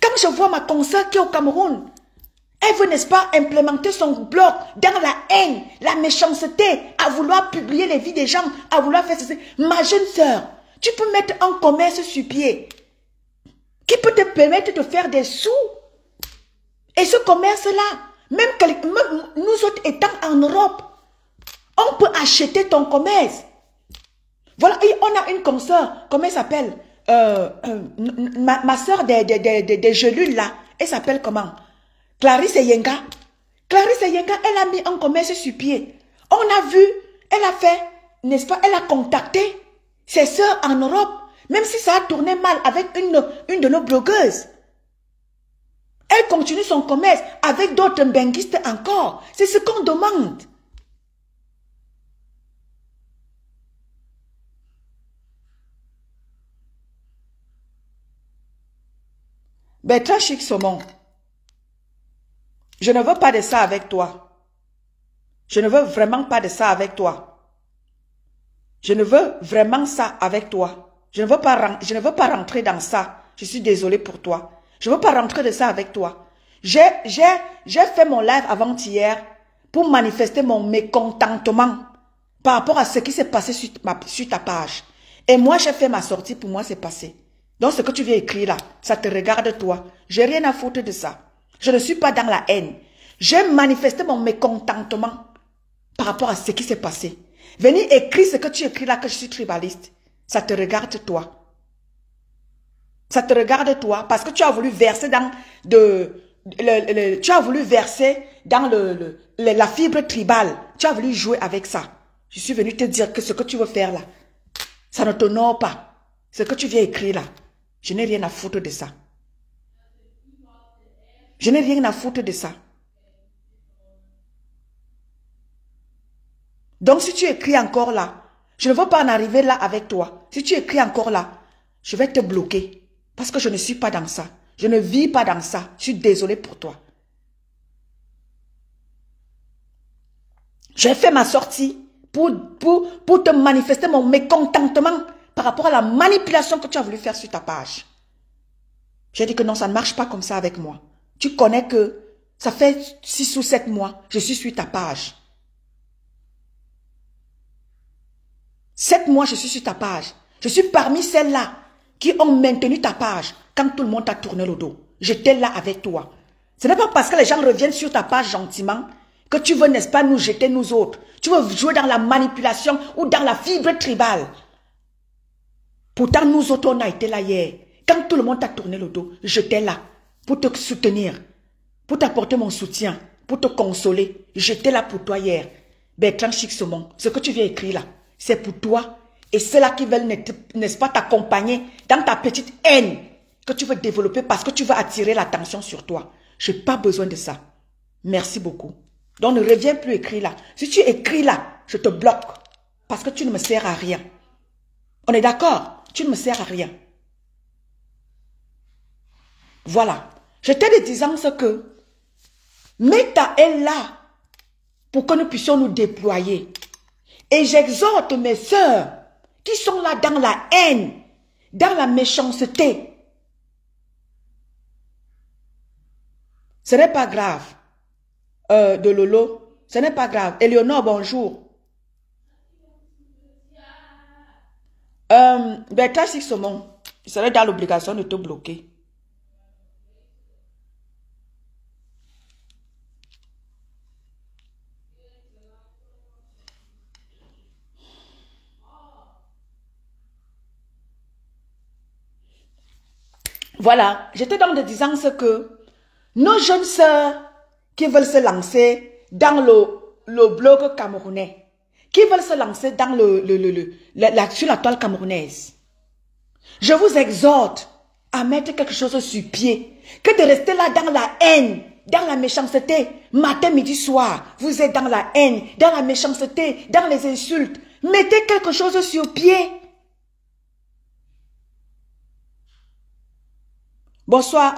Quand je vois ma consoeur qui est au Cameroun, elle veut, n'est-ce pas, implémenter son blog dans la haine, la méchanceté, à vouloir publier les vies des gens, à vouloir faire ceci. Ma jeune sœur, tu peux mettre un commerce sur pied qui peut te permettre de faire des sous. Et ce commerce-là, même nous autres étant en Europe, on peut acheter ton commerce. Voilà, et on a une consoeur, comment elle s'appelle? Ma soeur des gelules là, elle s'appelle comment? Clarisse Yenga. Clarisse Yenga, elle a mis un commerce sur pied. On a vu, elle a fait, n'est-ce pas, elle a contacté ses soeurs en Europe, même si ça a tourné mal avec une de nos blogueuses. Elle continue son commerce avec d'autres benguistes encore. C'est ce qu'on demande. Bertrand Chic Saumon, je ne veux pas de ça avec toi. Je ne veux vraiment pas de ça avec toi. Je ne veux vraiment ça avec toi. Je ne veux pas rentrer dans ça. Je suis désolée pour toi. Je ne veux pas rentrer de ça avec toi. J'ai fait mon live avant-hier pour manifester mon mécontentement par rapport à ce qui s'est passé sur ta page. Et moi, j'ai fait ma sortie, pour moi, c'est passé. Donc, ce que tu viens écrire là, ça te regarde toi. J'ai rien à foutre de ça. Je ne suis pas dans la haine. J'ai manifesté mon mécontentement par rapport à ce qui s'est passé. Venez écrire ce que tu écris là, que je suis tribaliste. Ça te regarde toi. Ça te regarde toi parce que tu as voulu verser dans la fibre tribale. Tu as voulu jouer avec ça. Je suis venu te dire que ce que tu veux faire là, ça ne t'honore pas. Ce que tu viens écrire là, je n'ai rien à foutre de ça. Je n'ai rien à foutre de ça. Donc si tu écris encore là, je ne veux pas en arriver là avec toi. Si tu écris encore là, je vais te bloquer. Parce que je ne suis pas dans ça. Je ne vis pas dans ça. Je suis désolée pour toi. J'ai fait ma sortie pour te manifester mon mécontentement par rapport à la manipulation que tu as voulu faire sur ta page. J'ai dit que non, ça ne marche pas comme ça avec moi. Tu connais que ça fait 6 ou 7 mois, je suis sur ta page. 7 mois, je suis sur ta page. Je suis parmi celles-là qui ont maintenu ta page quand tout le monde t'a tourné le dos. J'étais là avec toi. Ce n'est pas parce que les gens reviennent sur ta page gentiment que tu veux, n'est-ce pas, nous jeter nous autres. Tu veux jouer dans la manipulation ou dans la fibre tribale. Pourtant, nous autres, on a été là hier. Quand tout le monde t'a tourné le dos, j'étais là pour te soutenir, pour t'apporter mon soutien, pour te consoler. J'étais là pour toi hier. Bertrand Chixomon, ce que tu viens écrire là, c'est pour toi et ceux-là qui veulent, n'est-ce pas, t'accompagner dans ta petite haine que tu veux développer parce que tu veux attirer l'attention sur toi. Je n'ai pas besoin de ça. Merci beaucoup. Donc ne reviens plus écrire là. Si tu écris là, je te bloque parce que tu ne me sers à rien. On est d'accord? Tu ne me sers à rien. Voilà. Je t'ai dit disant ce que Meta est là pour que nous puissions nous déployer. Et j'exhorte mes sœurs qui sont là dans la haine, dans la méchanceté. Ce n'est pas grave. De Lolo, ce n'est pas grave. Éléonore, bonjour. Bertrand Sixomon, il serait dans l'obligation de te bloquer. Voilà, j'étais donc de disant ce que nos jeunes sœurs qui veulent se lancer dans le blog camerounais, qui veulent se lancer dans sur la toile camerounaise, je vous exhorte à mettre quelque chose sur pied, que de rester là dans la haine, dans la méchanceté, matin, midi, soir. Vous êtes dans la haine, dans la méchanceté, dans les insultes. Mettez quelque chose sur pied. Bonsoir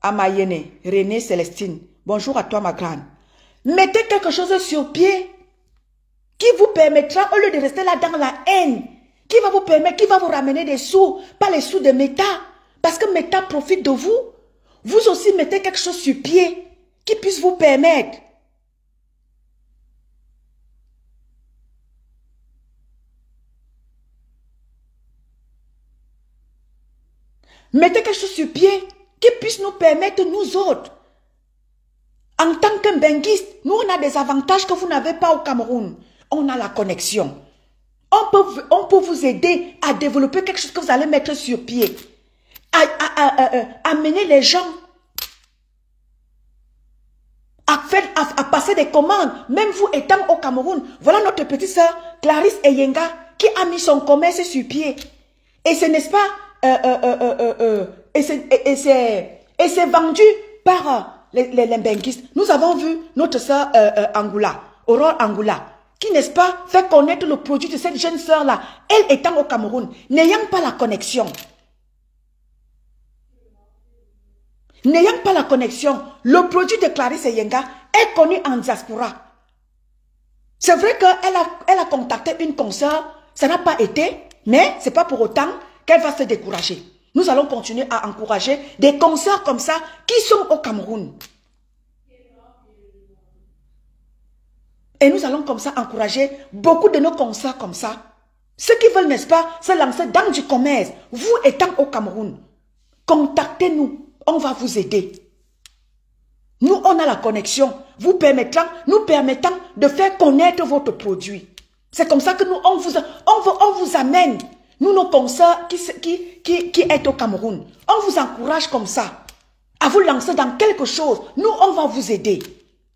Amayene, René Célestine. Bonjour à toi ma grande. Mettez quelque chose sur pied qui vous permettra, au lieu de rester là dans la haine, qui va vous permettre, qui va vous ramener des sous, pas les sous de Meta. Parce que Meta profite de vous. Vous aussi mettez quelque chose sur pied qui puisse vous permettre. Mettez quelque chose sur pied qui puisse nous permettre, nous autres. En tant que benguiste, nous on a des avantages que vous n'avez pas au Cameroun. On a la connexion. On peut vous aider à développer quelque chose que vous allez mettre sur pied. À amener les gens à passer des commandes. Même vous étant au Cameroun. Voilà notre petite soeur Clarisse Eyenga qui a mis son commerce sur pied. Et ce n'est pas... et c'est vendu par les benguistes. Nous avons vu notre soeur Angoula, Aurore Angoula, qui, n'est-ce pas, fait connaître le produit de cette jeune soeur-là, elle étant au Cameroun, n'ayant pas la connexion. N'ayant pas la connexion, le produit de Clarisse Eyenga est connu en diaspora. C'est vrai qu'elle a contacté une consoeur, ça n'a pas été, mais ce n'est pas pour autant qu'elle va se décourager. Nous allons continuer à encourager des consoeurs comme ça qui sont au Cameroun. Et nous allons comme ça encourager beaucoup de nos consoeurs comme ça. Ceux qui veulent, n'est-ce pas, se lancer dans du commerce, vous étant au Cameroun, contactez-nous, on va vous aider. Nous, on a la connexion, nous permettant de faire connaître votre produit. C'est comme ça que nous, on vous amène, nous, nos consoeurs qui est au Cameroun. On vous encourage comme ça, à vous lancer dans quelque chose. Nous, on va vous aider.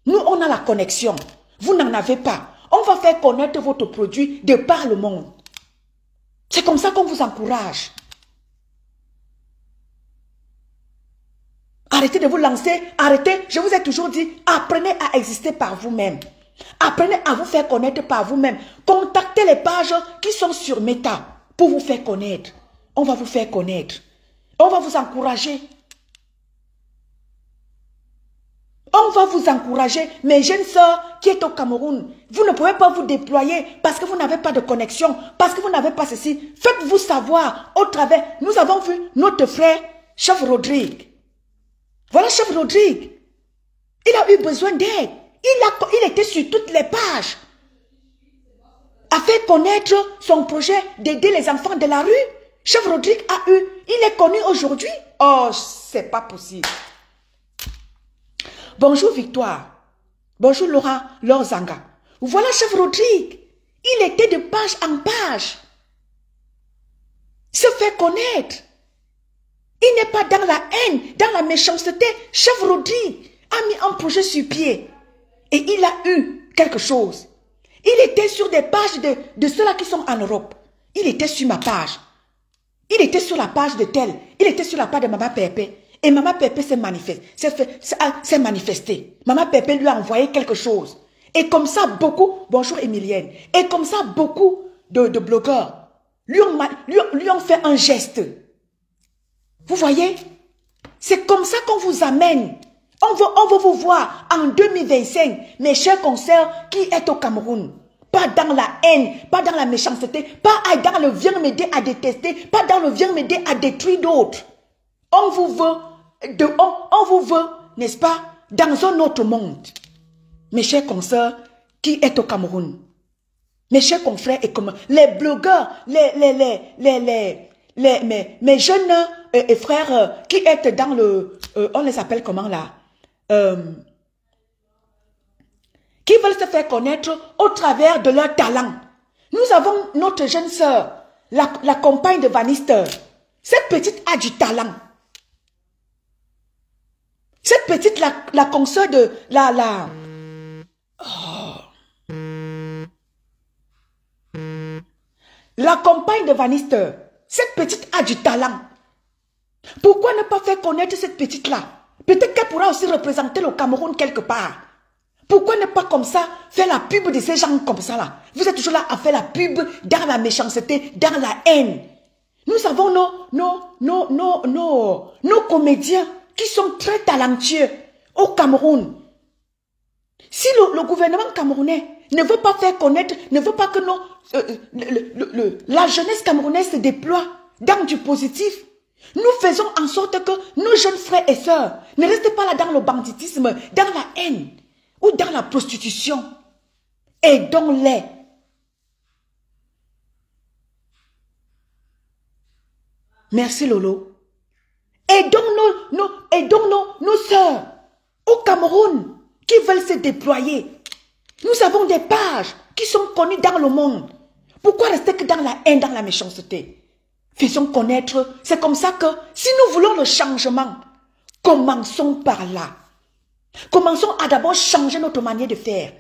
Nous, on a la connexion. Vous n'en avez pas. On va faire connaître votre produit de par le monde. C'est comme ça qu'on vous encourage. Arrêtez de vous lancer. Arrêtez, je vous ai toujours dit, apprenez à exister par vous-même. Apprenez à vous faire connaître par vous-même. Contactez les pages qui sont sur Meta pour vous faire connaître. On va vous faire connaître. On va vous encourager. On va vous encourager, mes jeunes sœurs qui est au Cameroun. Vous ne pouvez pas vous déployer parce que vous n'avez pas de connexion, parce que vous n'avez pas ceci. Faites-vous savoir au travers. Nous avons vu notre frère, Chef Rodrigue. Voilà Chef Rodrigue. Il a eu besoin d'aide. Il était sur toutes les pages. A fait connaître son projet d'aider les enfants de la rue. Chef Rodrigue il est connu aujourd'hui. Oh, c'est pas possible. Bonjour Victoire. Bonjour Laurent Lorzanga. Voilà chef Rodrigue. Il était de page en page. Se fait connaître. Il n'est pas dans la haine, dans la méchanceté. Chef Rodrigue a mis un projet sur pied. Et il a eu quelque chose. Il était sur des pages de ceux-là qui sont en Europe. Il était sur ma page. Il était sur la page de tel. Il était sur la page de Maman Pépé. Et Maman Pépé s'est manifesté. Maman Pépé lui a envoyé quelque chose. Et comme ça, beaucoup, bonjour Emilienne, et comme ça, beaucoup de blogueurs lui ont fait un geste. Vous voyez? C'est comme ça qu'on vous amène. On veut vous voir en 2025, mes chers consoeurs qui êtes au Cameroun. Pas dans la haine, pas dans la méchanceté, pas dans le viens m'aider à détester, pas dans le viens m'aider à détruire d'autres. On vous veut, n'est-ce pas, dans un autre monde. Mes chers consoeurs qui êtes au Cameroun. Mes chers confrères et comme les blogueurs, mes jeunes et frères qui êtes dans le, on les appelle comment là, qui veulent se faire connaître au travers de leur talent. Nous avons notre jeune sœur, la compagne de Vanister. Cette petite a du talent. Cette petite, la consoeur de la compagne de Vanister. Cette petite a du talent. Pourquoi ne pas faire connaître cette petite-là? Peut-être qu'elle pourra aussi représenter le Cameroun quelque part. Pourquoi ne pas comme ça faire la pub de ces gens comme ça là? Vous êtes toujours là à faire la pub dans la méchanceté, dans la haine. Nous avons nos comédiens qui sont très talentueux au Cameroun. Si le gouvernement camerounais ne veut pas faire connaître, ne veut pas que la jeunesse camerounaise se déploie dans du positif, nous faisons en sorte que nos jeunes frères et sœurs ne restent pas là dans le banditisme, dans la haine ou dans la prostitution. Aidons-les. Merci Lolo. Aidons nos sœurs au Cameroun qui veulent se déployer. Nous avons des pages qui sont connues dans le monde. Pourquoi rester que dans la haine, dans la méchanceté? Faisons connaître. C'est comme ça que si nous voulons le changement, commençons par là. Commençons à d'abord changer notre manière de faire.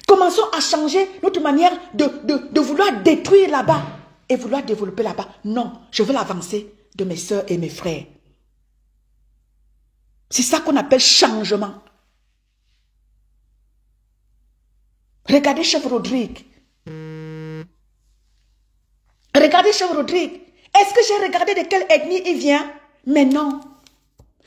Commençons à changer notre manière de vouloir détruire là-bas et vouloir développer là-bas. Non, je veux l'avancée de mes soeurs et mes frères. C'est ça qu'on appelle changement. Regardez chef Rodrigue. Regardez chef Rodrigue. Est-ce que j'ai regardé de quelle ethnie il vient? Mais non.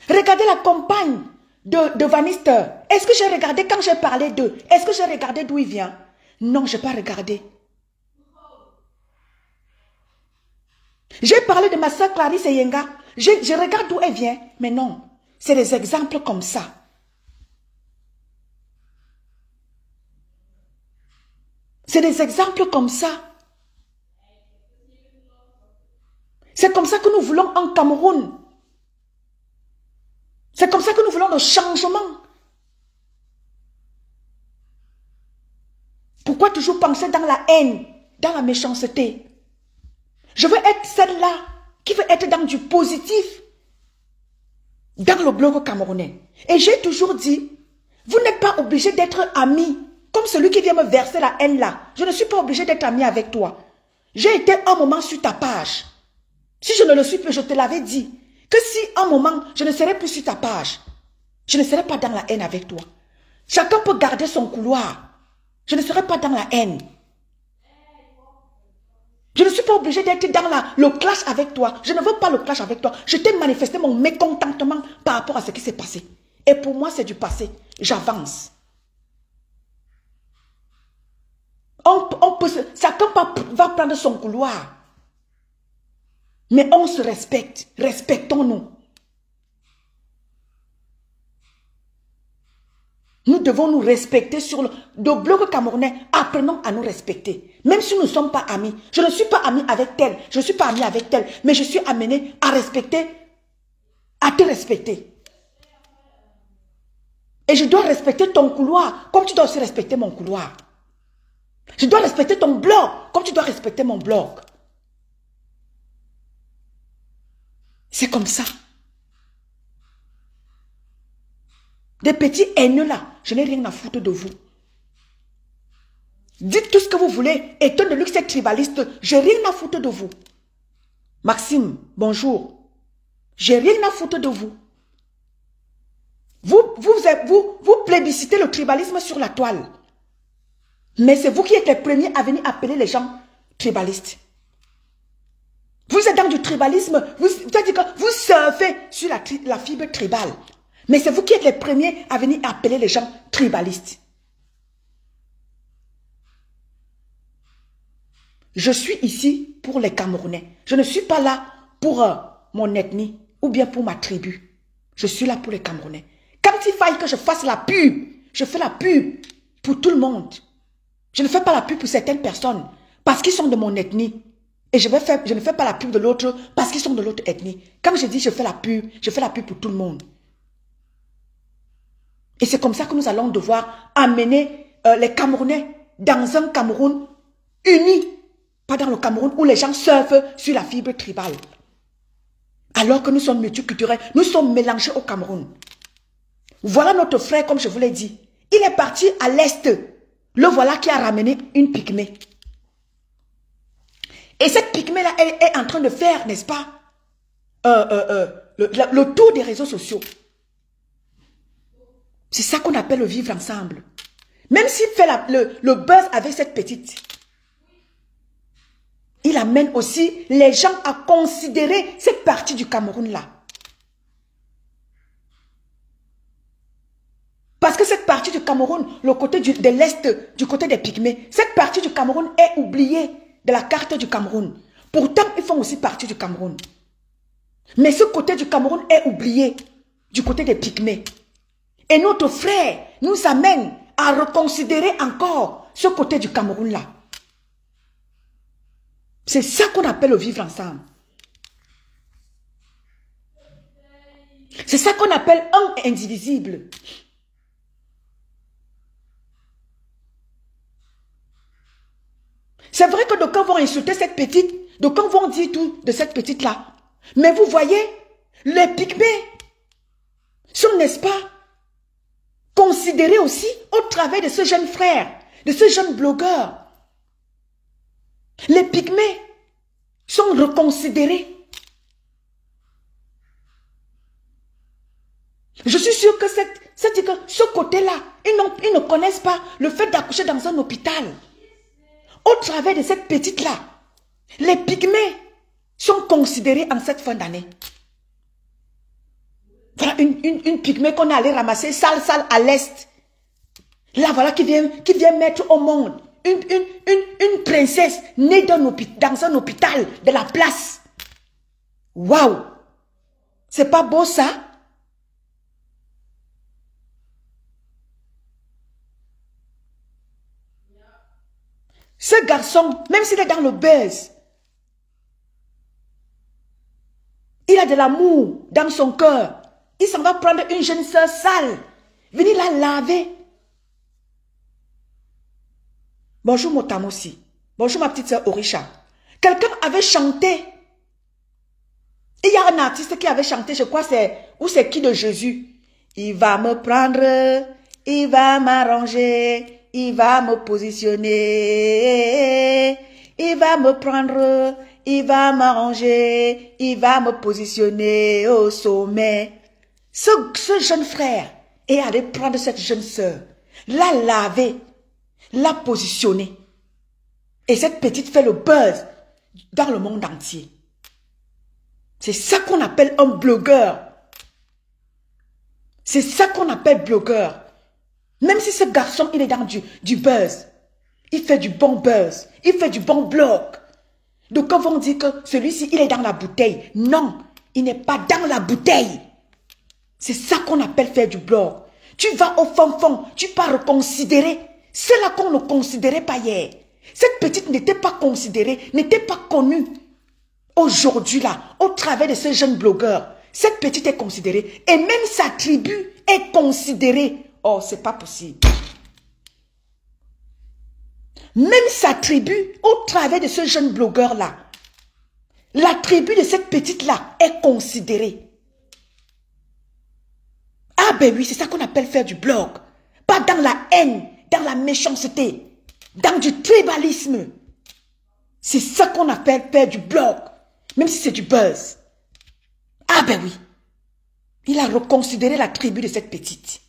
Regardez la compagne de Vanister. Est-ce que j'ai regardé quand j'ai parlé d'eux? Est-ce que j'ai regardé d'où il vient? Non, je n'ai pas regardé. J'ai parlé de ma soeur Clarisse Yenga. Je regarde d'où elle vient. Mais non, c'est des exemples comme ça. C'est des exemples comme ça. C'est comme ça que nous voulons un Cameroun. C'est comme ça que nous voulons le changement. Pourquoi toujours penser dans la haine, dans la méchanceté? Je veux être celle-là qui veut être dans du positif, dans le blog camerounais. Et j'ai toujours dit, vous n'êtes pas obligé d'être ami, comme celui qui vient me verser la haine là. Je ne suis pas obligé d'être ami avec toi. J'ai été un moment sur ta page. Si je ne le suis plus, je te l'avais dit, que si un moment, je ne serai plus sur ta page, je ne serai pas dans la haine avec toi. Chacun peut garder son couloir. Je ne serai pas dans la haine. Je ne suis pas obligé d'être dans le clash avec toi. Je ne veux pas le clash avec toi. Je t'ai manifesté mon mécontentement par rapport à ce qui s'est passé. Et pour moi, c'est du passé. J'avance. Chacun va prendre son couloir. Mais on se respecte. Respectons-nous. Nous devons nous respecter sur le bloc camerounais. Apprenons à nous respecter. Même si nous ne sommes pas amis. Je ne suis pas ami avec tel. Je ne suis pas ami avec tel. Mais je suis amené à respecter, à te respecter. Et je dois respecter ton couloir, comme tu dois aussi respecter mon couloir. Je dois respecter ton blog, comme tu dois respecter mon blog. C'est comme ça. Des petits haineux là, je n'ai rien à foutre de vous. Dites tout ce que vous voulez. Étonne de luxe tribaliste, j'ai rien à foutre de vous. Maxime, bonjour. J'ai rien à foutre de vous. Vous plébiscitez le tribalisme sur la toile. Mais c'est vous qui êtes les premiers à venir appeler les gens tribalistes. Vous êtes dans du tribalisme, c'est-à-dire que vous surfez sur la fibre tribale. Mais c'est vous qui êtes les premiers à venir appeler les gens tribalistes. Je suis ici pour les Camerounais. Je ne suis pas là pour mon ethnie ou bien pour ma tribu. Je suis là pour les Camerounais. Quand il faille que je fasse la pub, je fais la pub pour tout le monde. Je ne fais pas la pub pour certaines personnes parce qu'ils sont de mon ethnie. Et je ne fais pas la pub de l'autre parce qu'ils sont de l'autre ethnie. Quand je dis je fais la pub pour tout le monde. Et c'est comme ça que nous allons devoir amener les Camerounais dans un Cameroun uni. Pas dans le Cameroun où les gens surfent sur la fibre tribale. Alors que nous sommes multiculturels, nous sommes mélangés au Cameroun. Voilà notre frère, comme je vous l'ai dit. Il est parti à l'est. Le voilà qui a ramené une pygmée. Et cette pygmée-là, elle est en train de faire, n'est-ce pas, le tour des réseaux sociaux. C'est ça qu'on appelle le vivre ensemble. Même s'il fait le buzz avec cette petite, il amène aussi les gens à considérer cette partie du Cameroun-là. Parce que cette partie du Cameroun, le côté de l'Est, du côté des Pygmées, cette partie du Cameroun est oubliée de la carte du Cameroun. Pourtant, ils font aussi partie du Cameroun. Mais ce côté du Cameroun est oublié du côté des Pygmées. Et notre frère nous amène à reconsidérer encore ce côté du Cameroun-là. C'est ça qu'on appelle le vivre ensemble. C'est ça qu'on appelle un indivisible. C'est vrai que d'aucuns vont insulter cette petite, d'aucuns vont dire tout de cette petite-là. Mais vous voyez, les Pygmées sont, n'est-ce pas, considérés aussi au travers de ce jeune frère, de ce jeune blogueur. Les Pygmées sont reconsidérés. Je suis sûre que ce côté-là, ils ne connaissent pas le fait d'accoucher dans un hôpital. Au travers de cette petite-là, les Pygmées sont considérés en cette fin d'année. Voilà une Pygmée qu'on est allé ramasser sale à l'est. Là, voilà qui vient mettre au monde une princesse née dans un hôpital de la place. Waouh! C'est pas beau ça? Ce garçon, même s'il est dans le buzz, il a de l'amour dans son cœur. Il s'en va prendre une jeune sœur sale, venir la laver. Bonjour Motam aussi. Bonjour ma petite sœur Orisha. Quelqu'un avait chanté. Il y a un artiste qui avait chanté, je crois c'est qui de Jésus. Il va me prendre, il va m'arranger. Il va me positionner, il va me prendre, il va m'arranger, il va me positionner au sommet. Ce jeune frère est allé prendre cette jeune sœur, la laver, la positionner. Et cette petite fait le buzz dans le monde entier. C'est ça qu'on appelle un blogueur. C'est ça qu'on appelle blogueur. Même si ce garçon, il est dans du buzz, il fait du bon buzz, il fait du bon blog. Donc quand vont dire que celui-ci, il est dans la bouteille. Non, il n'est pas dans la bouteille. C'est ça qu'on appelle faire du blog. Tu vas au fond, tu vas reconsidérer. C'est là qu'on ne considérait pas hier. Cette petite n'était pas considérée, n'était pas connue. Aujourd'hui là, au travers de ce jeune blogueur, cette petite est considérée. Et même sa tribu est considérée oh, c'est pas possible. Même sa tribu, au travers de ce jeune blogueur-là, la tribu de cette petite-là est considérée. Ah ben oui, c'est ça qu'on appelle faire du blog. Pas dans la haine, dans la méchanceté, dans du tribalisme. C'est ça qu'on appelle faire du blog, même si c'est du buzz. Ah ben oui, il a reconsidéré la tribu de cette petite.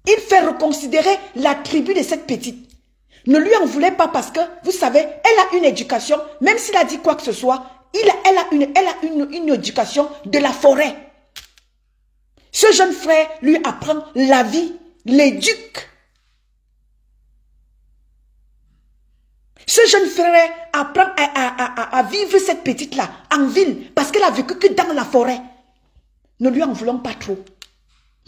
Il fait reconsidérer la tribu de cette petite. Ne lui en voulez pas parce que, vous savez, elle a une éducation, même s'il a dit quoi que ce soit, elle a une éducation de la forêt. Ce jeune frère lui apprend la vie, l'éduque. Ce jeune frère apprend à vivre cette petite-là en ville parce qu'elle a vécu que dans la forêt. Ne lui en voulons pas trop.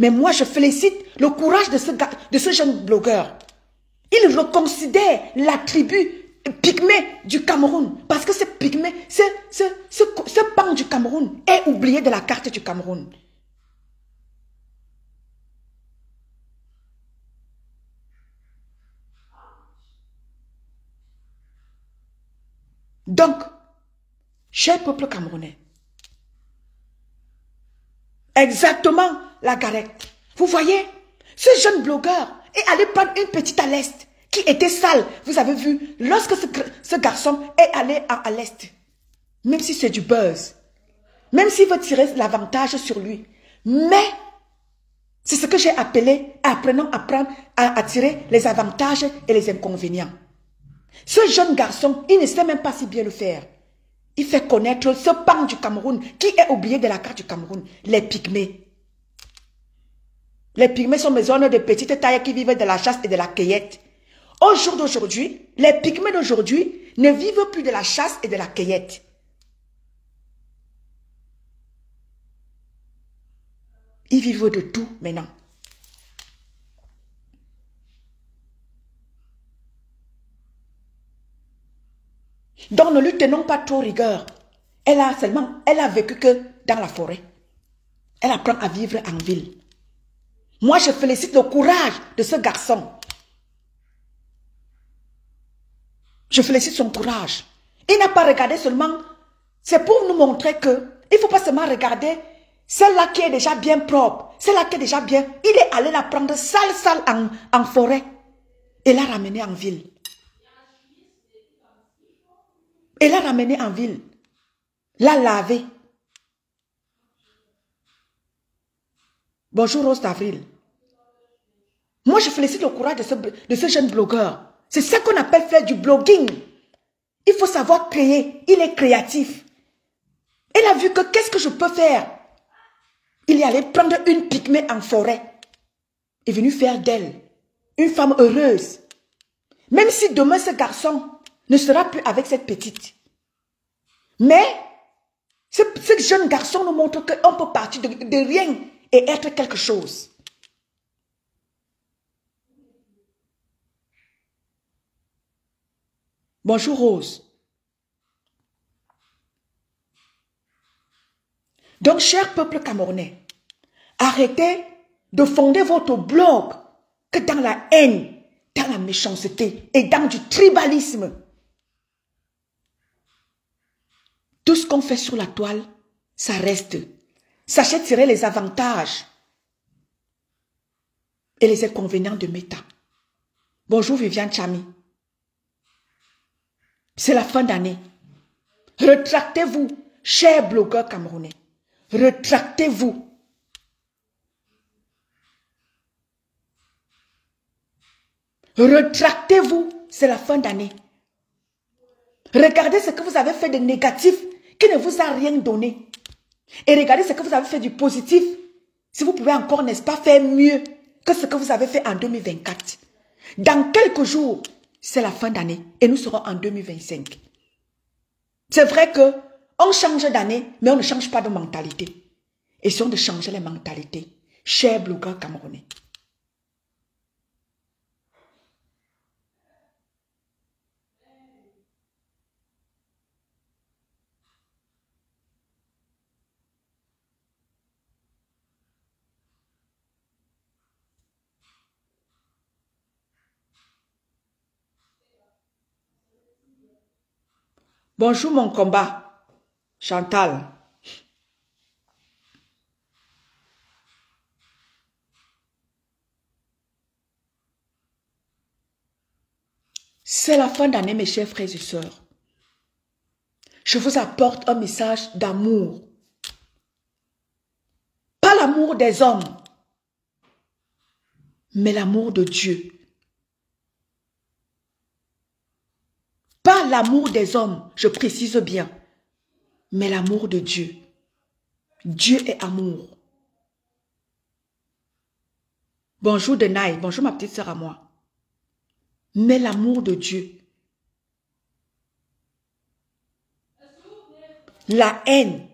Mais moi, je félicite le courage de ce jeune blogueur. Il reconsidère la tribu pygmée du Cameroun. Parce que ce pygmée, ce pan du Cameroun est oublié de la carte du Cameroun. Donc, cher peuple camerounais, exactement la garette. Vous voyez, ce jeune blogueur est allé prendre une petite à l'est qui était sale. Vous avez vu, lorsque ce garçon est allé à l'est, même si c'est du buzz, même s'il veut tirer l'avantage sur lui, mais c'est ce que j'ai appelé apprenant à tirer les avantages et les inconvénients. Ce jeune garçon, il ne sait même pas si bien le faire. Il fait connaître ce pan du Cameroun qui est oublié de la carte du Cameroun, les pygmées. Les pygmées sont des zones de petite taille qui vivent de la chasse et de la cueillette. Au jour d'aujourd'hui, les pygmées d'aujourd'hui ne vivent plus de la chasse et de la cueillette. Ils vivent de tout maintenant. Donc ne lui tenons pas trop rigueur. Elle a vécu que dans la forêt. Elle apprend à vivre en ville. Moi, je félicite le courage de ce garçon. Je félicite son courage. Il n'a pas regardé seulement, c'est pour nous montrer que il ne faut pas seulement regarder celle-là qui est déjà bien propre, celle-là qui est déjà bien. Il est allé la prendre sale en forêt et l'a ramenée en ville. Et l'a ramenée en ville. L'a lavée. Bonjour Rose d'Avril. Moi, je félicite le courage de ce jeune blogueur. C'est ça qu'on appelle faire du blogging. Il faut savoir créer. Il est créatif. Il a vu que qu'est-ce que je peux faire? Il est allé prendre une pygmée en forêt. Il est venu faire d'elle une femme heureuse. Même si demain ce garçon ne sera plus avec cette petite. Mais ce jeune garçon nous montre qu'on peut partir de rien et être quelque chose. Bonjour Rose. Donc, cher peuple camerounais, arrêtez de fonder votre blog que dans la haine, dans la méchanceté et dans du tribalisme. Tout ce qu'on fait sur la toile, ça reste. Sachez tirer les avantages et les inconvénients de Meta. Bonjour Viviane Chami. C'est la fin d'année. Retractez-vous, chers blogueurs camerounais. Retractez-vous. Retractez-vous, c'est la fin d'année. Regardez ce que vous avez fait de négatif qui ne vous a rien donné. Et regardez ce que vous avez fait du positif. Si vous pouvez encore, n'est-ce pas, faire mieux que ce que vous avez fait en 2024. Dans quelques jours, c'est la fin d'année et nous serons en 2025. C'est vrai que on change d'année, mais on ne change pas de mentalité. Essayons de changer les mentalités. Chers blogueurs camerounais. Bonjour mon combat. Chantal. C'est la fin d'année, mes chers frères et sœurs. Je vous apporte un message d'amour. Pas l'amour des hommes, mais l'amour de Dieu. Pas l'amour des hommes, je précise bien, mais l'amour de Dieu. Dieu est amour. Bonjour Denaï, bonjour ma petite sœur à moi. Mais l'amour de Dieu. La haine,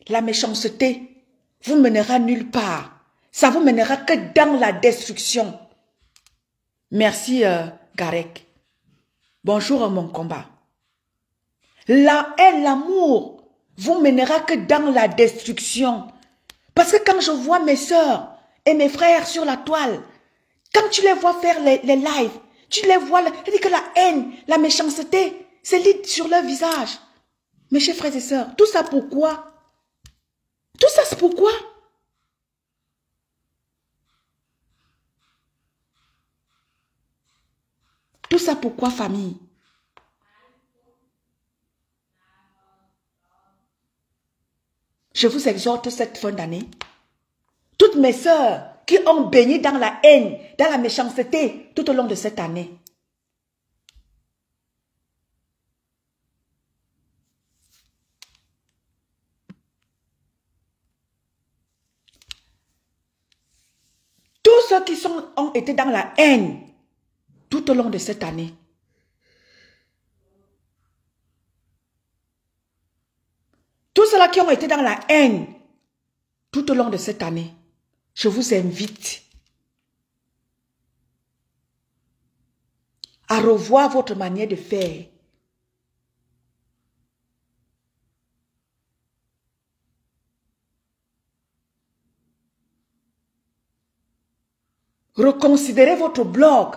la méchanceté vous mènera nulle part. Ça vous mènera que dans la destruction. Merci Garek. Bonjour mon combat. La haine, l'amour vous mènera que dans la destruction. Parce que quand je vois mes sœurs et mes frères sur la toile, quand tu les vois faire les lives, tu les vois, je dis que la haine, la méchanceté, c'est lit sur leur visage. Mes chers frères et sœurs, tout ça pourquoi? Tout ça c'est pourquoi? Tout ça pourquoi, famille? Je vous exhorte cette fin d'année. Toutes mes sœurs qui ont baigné dans la haine, dans la méchanceté tout au long de cette année. Tous ceux qui ont été dans la haine tout au long de cette année. Tous ceux-là qui ont été dans la haine tout au long de cette année, je vous invite à revoir votre manière de faire. Reconsidérez votre blog.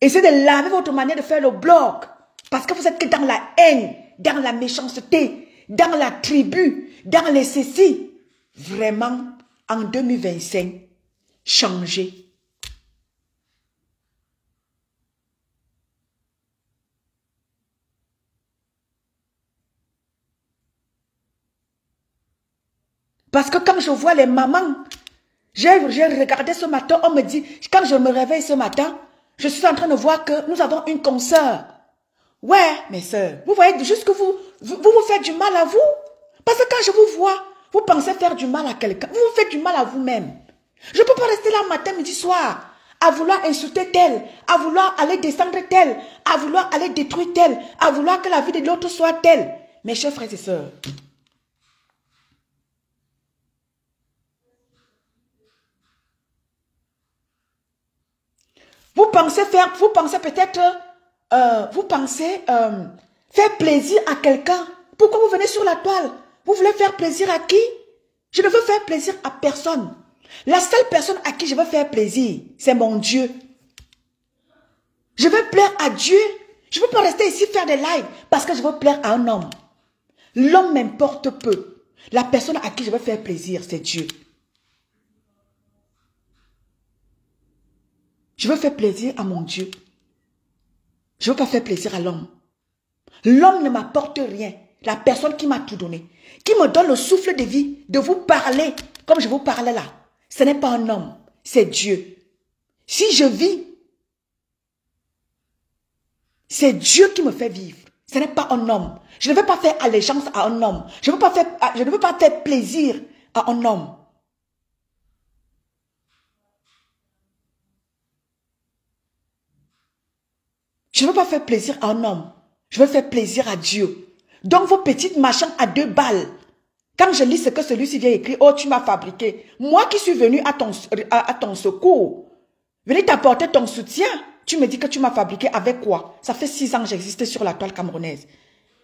Essayez de laver votre manière de faire le blog. Parce que vous êtes que dans la haine, dans la méchanceté, dans la tribu, dans les ceci. Vraiment, en 2025, changez. Parce que quand je vois les mamans, j'ai regardé ce matin, on me dit, quand je me réveille ce matin, je suis en train de voir que nous avons une consoeur. Ouais, mes soeurs, vous voyez juste que vous faites du mal à vous. Parce que quand je vous vois, vous pensez faire du mal à quelqu'un. Vous vous faites du mal à vous-même. Je ne peux pas rester là matin, midi, soir, à vouloir insulter tel, à vouloir aller descendre tel, à vouloir aller détruire tel, à vouloir que la vie de l'autre soit telle. Mes chers frères et sœurs, vous pensez peut-être, faire plaisir à quelqu'un. Pourquoi vous venez sur la toile? Vous voulez faire plaisir à qui? Je ne veux faire plaisir à personne. La seule personne à qui je veux faire plaisir, c'est mon Dieu. Je veux plaire à Dieu. Je ne veux pas rester ici faire des lives parce que je veux plaire à un homme. L'homme m'importe peu. La personne à qui je veux faire plaisir, c'est Dieu. Je veux faire plaisir à mon Dieu. Je ne veux pas faire plaisir à l'homme. L'homme ne m'apporte rien. La personne qui m'a tout donné, qui me donne le souffle de vie, de vous parler comme je vous parlais là, ce n'est pas un homme, c'est Dieu. Si je vis, c'est Dieu qui me fait vivre. Ce n'est pas un homme. Je ne veux pas faire allégeance à un homme. Je ne veux pas faire plaisir à un homme. Je ne veux pas faire plaisir à un homme. Je veux faire plaisir à Dieu. Donc vos petites machins à 2 balles. Quand je lis ce que celui-ci vient écrire, oh tu m'as fabriqué. Moi qui suis venu à ton secours, venir t'apporter ton soutien, tu me dis que tu m'as fabriqué avec quoi? Ça fait 6 ans que j'existe sur la toile camerounaise.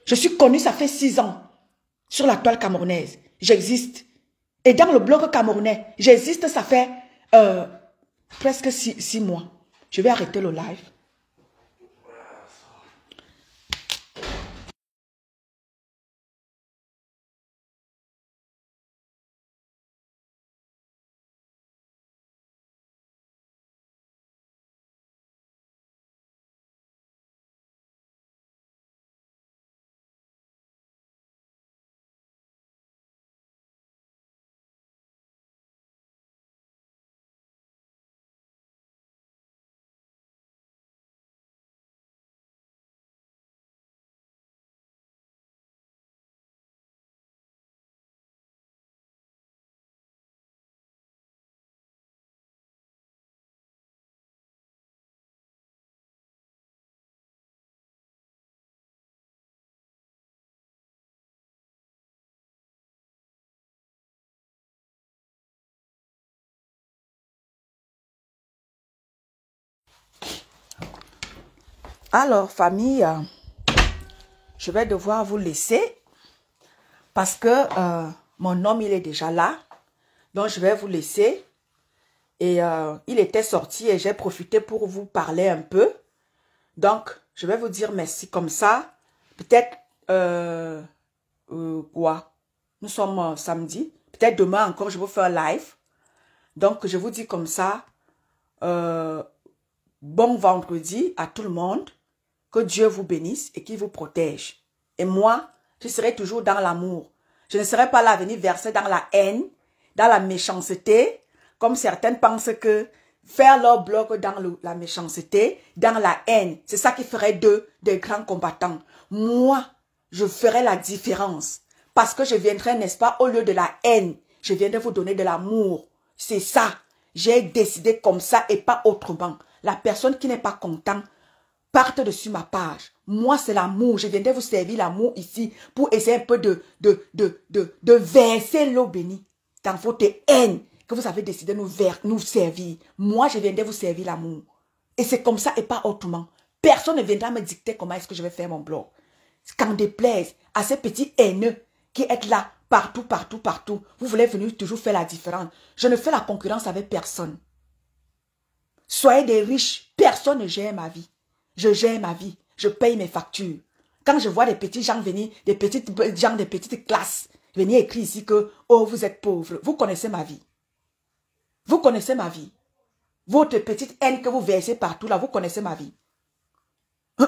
Je suis connue, ça fait 6 ans sur la toile camerounaise. J'existe. Et dans le blog camerounais, j'existe, ça fait presque 6 mois. Je vais arrêter le live. Alors, famille, je vais devoir vous laisser parce que mon homme, il est déjà là. Donc, je vais vous laisser. Et il était sorti et j'ai profité pour vous parler un peu. Donc, je vais vous dire merci comme ça. Peut-être, quoi? Nous sommes samedi. Peut-être demain encore, je vais vous faire un live. Donc, je vous dis comme ça, bon vendredi à tout le monde. Que Dieu vous bénisse et qu'il vous protège. Et moi, je serai toujours dans l'amour. Je ne serai pas là à venir verser dans la haine, dans la méchanceté, comme certaines pensent que faire leur blog dans la méchanceté, dans la haine, c'est ça qui ferait d'eux des grands combattants. Moi, je ferai la différence. Parce que je viendrai, n'est-ce pas, au lieu de la haine, je viendrai vous donner de l'amour. C'est ça. J'ai décidé comme ça et pas autrement. La personne qui n'est pas contente, parte dessus ma page. Moi, c'est l'amour. Je viendrai vous servir l'amour ici pour essayer un peu de verser l'eau bénie dans votre haine que vous avez décidé de nous servir. Moi, je viendrai vous servir l'amour. Et c'est comme ça et pas autrement. Personne ne viendra me dicter comment est-ce que je vais faire mon blog. Qu'en déplaise à ces petits haineux qui êtes là, partout, partout, partout. Vous voulez venir toujours faire la différence. Je ne fais la concurrence avec personne. Soyez des riches. Personne ne gère ma vie. Je gère ma vie. Je paye mes factures. Quand je vois des petits gens venir, des petites gens, des petites classes, venir écrire ici que, oh, vous êtes pauvres. Vous connaissez ma vie. Vous connaissez ma vie. Votre petite haine que vous versez partout là, vous connaissez ma vie.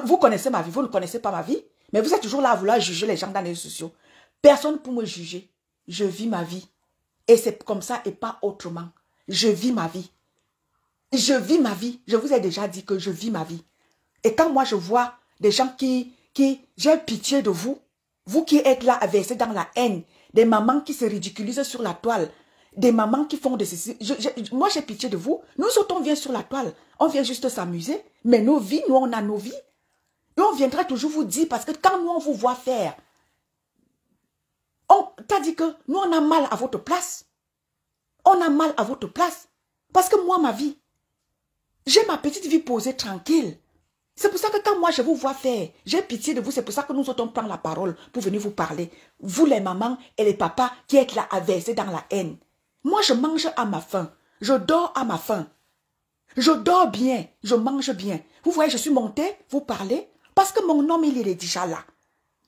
Vous connaissez ma vie. Vous ne connaissez pas ma vie. Mais vous êtes toujours là à vouloir juger les gens dans les réseaux sociaux. Personne pour me juger. Je vis ma vie. Et c'est comme ça et pas autrement. Je vis ma vie. Je vis ma vie. Je vous ai déjà dit que je vis ma vie. Et quand moi je vois des gens qui j'ai pitié de vous, vous qui êtes là à verser dans la haine, des mamans qui se ridiculisent sur la toile, des mamans qui font de ceci, moi j'ai pitié de vous. Nous autres on vient sur la toile, on vient juste s'amuser, mais nos vies, nous on a nos vies. Et on viendra toujours vous dire, parce que quand nous on vous voit faire, on t'a dit que nous on a mal à votre place. On a mal à votre place. Parce que moi ma vie, j'ai ma petite vie posée tranquille. C'est pour ça que quand moi je vous vois faire, j'ai pitié de vous. C'est pour ça que nous autres on prend la parole pour venir vous parler. Vous les mamans et les papas qui êtes là à verser dans la haine. Moi je mange à ma faim. Je dors à ma faim. Je dors bien. Je mange bien. Vous voyez, je suis montée, vous parlez. Parce que mon homme il est déjà là.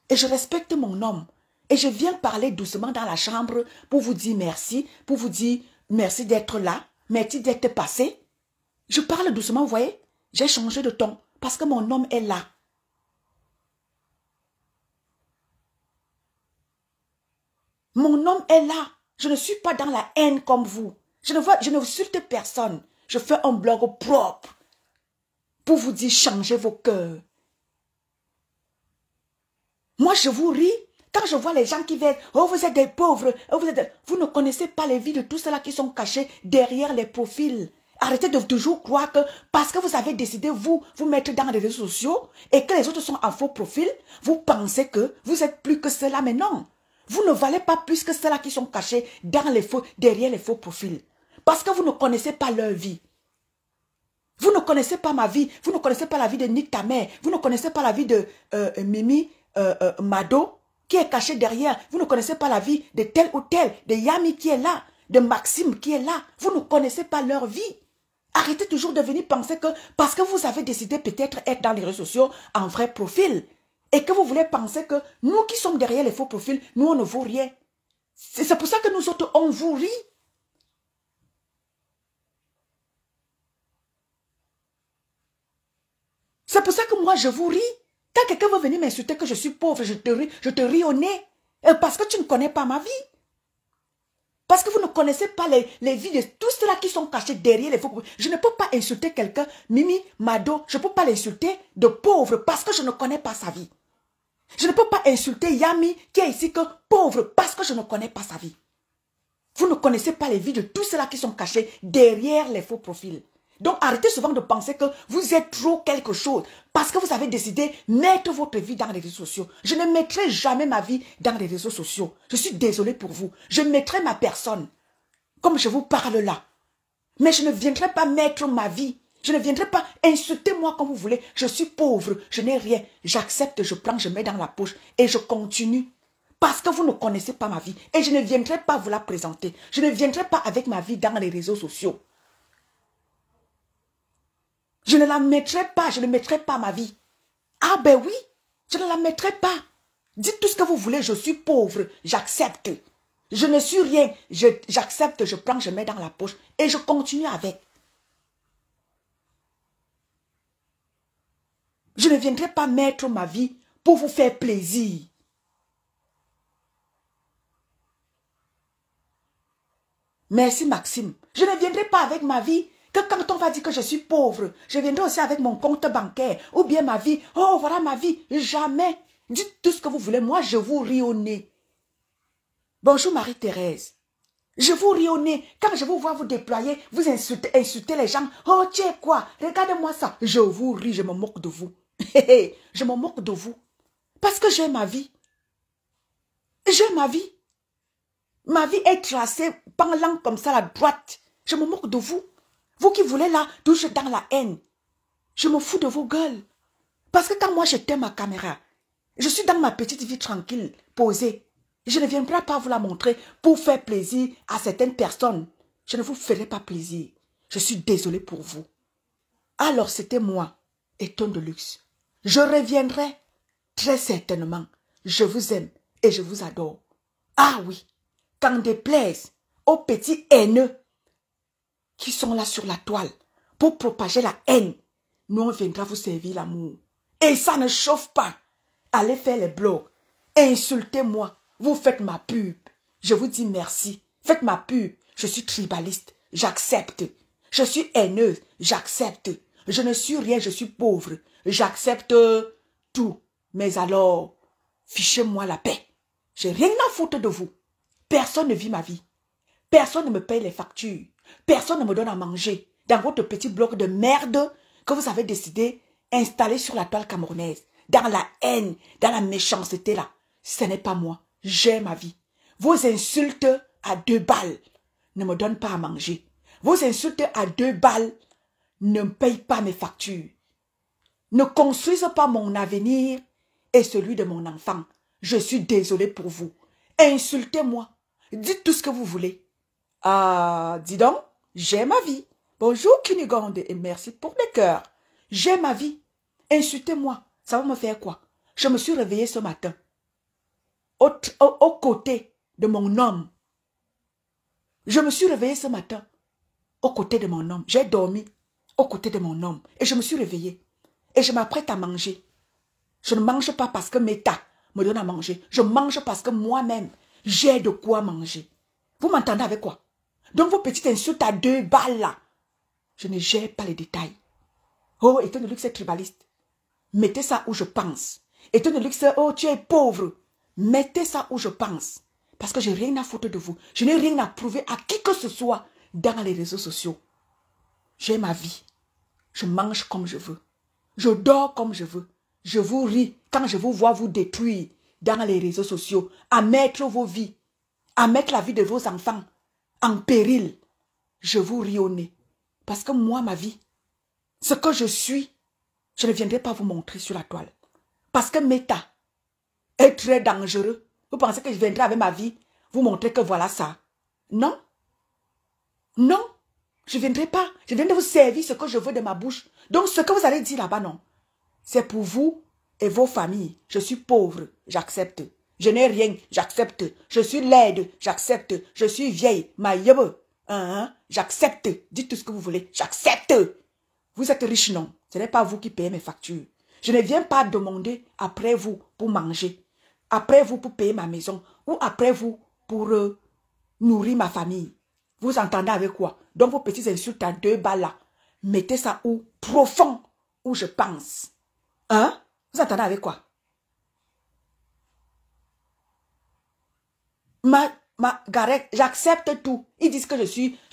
Et je respecte mon homme. Et je viens parler doucement dans la chambre pour vous dire merci. Pour vous dire merci d'être là. Merci d'être passé. Je parle doucement, vous voyez. J'ai changé de ton. Parce que mon homme est là. Mon homme est là. Je ne suis pas dans la haine comme vous. Je ne insulte personne. Je fais un blog propre pour vous dire changez vos cœurs. Moi, je vous ris. Quand je vois les gens qui viennent, oh, vous êtes des pauvres. Oh, vous ne connaissez pas les vies de tous ceux-là qui sont cachés derrière les profils. Arrêtez de toujours croire que parce que vous avez décidé vous mettre dans les réseaux sociaux et que les autres sont en faux profil, vous pensez que vous êtes plus que cela, mais non. Vous ne valez pas plus que ceux-là qui sont cachés derrière les faux profils. Parce que vous ne connaissez pas leur vie. Vous ne connaissez pas ma vie. Vous ne connaissez pas la vie de Nick ta mère. Vous ne connaissez pas la vie de Mimi Mado qui est cachée derrière. Vous ne connaissez pas la vie de tel ou tel, de Yami qui est là, de Maxime qui est là. Vous ne connaissez pas leur vie. Arrêtez toujours de venir penser que parce que vous avez décidé peut-être être dans les réseaux sociaux en vrai profil et que vous voulez penser que nous qui sommes derrière les faux profils, nous on ne vaut rien. C'est pour ça que nous autres on vous rit. C'est pour ça que moi je vous ris. Quand quelqu'un veut venir m'insulter que je suis pauvre, je te ris au nez. Parce que tu ne connais pas ma vie. Parce que vous ne connaissez pas les vies de tous ceux-là qui sont cachés derrière les faux profils. Je ne peux pas insulter quelqu'un, Mimi, Mado, je ne peux pas l'insulter de pauvre parce que je ne connais pas sa vie. Je ne peux pas insulter Yami qui est ici que pauvre parce que je ne connais pas sa vie. Vous ne connaissez pas les vies de tous ceux-là qui sont cachés derrière les faux profils. Donc arrêtez souvent de penser que vous êtes trop quelque chose parce que vous avez décidé de mettre votre vie dans les réseaux sociaux. Je ne mettrai jamais ma vie dans les réseaux sociaux. Je suis désolée pour vous. Je mettrai ma personne comme je vous parle là. Mais je ne viendrai pas mettre ma vie Je ne viendrai pas insulter moi comme vous voulez. Je suis pauvre, je n'ai rien. J'accepte, je prends, je mets dans la poche et je continue. Parce que vous ne connaissez pas ma vie. Et je ne viendrai pas vous la présenter. Je ne viendrai pas avec ma vie dans les réseaux sociaux. Je ne la mettrai pas, je ne mettrai pas ma vie. Ah ben oui, je ne la mettrai pas. Dites tout ce que vous voulez, je suis pauvre, j'accepte. Je ne suis rien, j'accepte, je prends, je mets dans la poche et je continue avec. Je ne viendrai pas mettre ma vie pour vous faire plaisir. Merci Maxime. Je ne viendrai pas avec ma vie que quand on va dire que je suis pauvre, je viendrai aussi avec mon compte bancaire ou bien ma vie. Oh, voilà ma vie. Jamais. Dites tout ce que vous voulez. Moi, je vous ris au nez. Bonjour Marie-Thérèse. Je vous ris au nez. Quand je vous vois vous déployer, vous insultez les gens. Oh, tiens quoi? Regardez-moi ça. Je vous ris, je me moque de vous. Je me moque de vous. Parce que j'ai ma vie. J'ai ma vie. Ma vie est tracée parlant comme ça à droite. Je me moque de vous. Vous qui voulez là, toujours dans la haine. Je me fous de vos gueules. Parce que quand moi j'éteins ma caméra, je suis dans ma petite vie tranquille, posée. Je ne viendrai pas vous la montrer pour faire plaisir à certaines personnes. Je ne vous ferai pas plaisir. Je suis désolée pour vous. Alors c'était moi, Eton de Luxe. Je reviendrai très certainement. Je vous aime et je vous adore. Ah oui. Qu'en déplaise aux petits haineux qui sont là sur la toile pour propager la haine, nous on viendra vous servir l'amour. Et ça ne chauffe pas. Allez faire les blogs. Insultez-moi. Vous faites ma pub. Je vous dis merci. Faites ma pub. Je suis tribaliste. J'accepte. Je suis haineuse. J'accepte. Je ne suis rien. Je suis pauvre. J'accepte tout. Mais alors, fichez-moi la paix. J'ai rien à foutre de vous. Personne ne vit ma vie. Personne ne me paye les factures. Personne ne me donne à manger dans votre petit bloc de merde que vous avez décidé d'installer sur la toile camerounaise. Dans la haine, dans la méchanceté là. Ce n'est pas moi. J'ai ma vie. Vos insultes à 2 balles ne me donnent pas à manger. Vos insultes à 2 balles ne me payent pas mes factures. Ne construisent pas mon avenir et celui de mon enfant. Je suis désolée pour vous. Insultez-moi. Dites tout ce que vous voulez. Ah, dis donc, j'ai ma vie. Bonjour Kunigonde et merci pour les cœurs. J'ai ma vie. Insultez-moi. Ça va me faire quoi? Je me suis réveillée ce matin. Au côté de mon homme. Je me suis réveillée ce matin. Au côté de mon homme. J'ai dormi au côté de mon homme. Et je me suis réveillée. Et je m'apprête à manger. Je ne mange pas parce que Meta me donne à manger. Je mange parce que moi-même, j'ai de quoi manger. Vous m'entendez avec quoi? Donc vos petites insultes à 2 balles là, je ne gère pas les détails. Oh, Eton de Luxe est tribaliste. Mettez ça où je pense. Eton de Luxe, oh, tu es pauvre. Mettez ça où je pense. Parce que je n'ai rien à foutre de vous. Je n'ai rien à prouver à qui que ce soit dans les réseaux sociaux. J'ai ma vie. Je mange comme je veux. Je dors comme je veux. Je vous ris quand je vous vois vous détruire dans les réseaux sociaux, à mettre vos vies, à mettre la vie de vos enfants en péril. Je vous ris au nez. Parce que moi, ma vie, ce que je suis, je ne viendrai pas vous montrer sur la toile. Parce que Meta est très dangereux. Vous pensez que je viendrai avec ma vie vous montrer que voilà ça? Non. Non. Je ne viendrai pas. Je viendrai vous servir ce que je veux de ma bouche. Donc ce que vous allez dire là-bas, non. C'est pour vous et vos familles. Je suis pauvre, j'accepte. Je n'ai rien, j'accepte. Je suis laide, j'accepte. Je suis vieille, maïebe. J'accepte. Dites tout ce que vous voulez. J'accepte. Vous êtes riche, non? Ce n'est pas vous qui payez mes factures. Je ne viens pas demander après vous pour manger. Après vous pour payer ma maison. Ou après vous pour nourrir ma famille. Vous entendez avec quoi? Donc vos petites insultes à 2 balles là. Mettez ça où? Profond. Où je pense. Hein? Vous entendez avec quoi? Gareth, j'accepte tout. Ils disent que je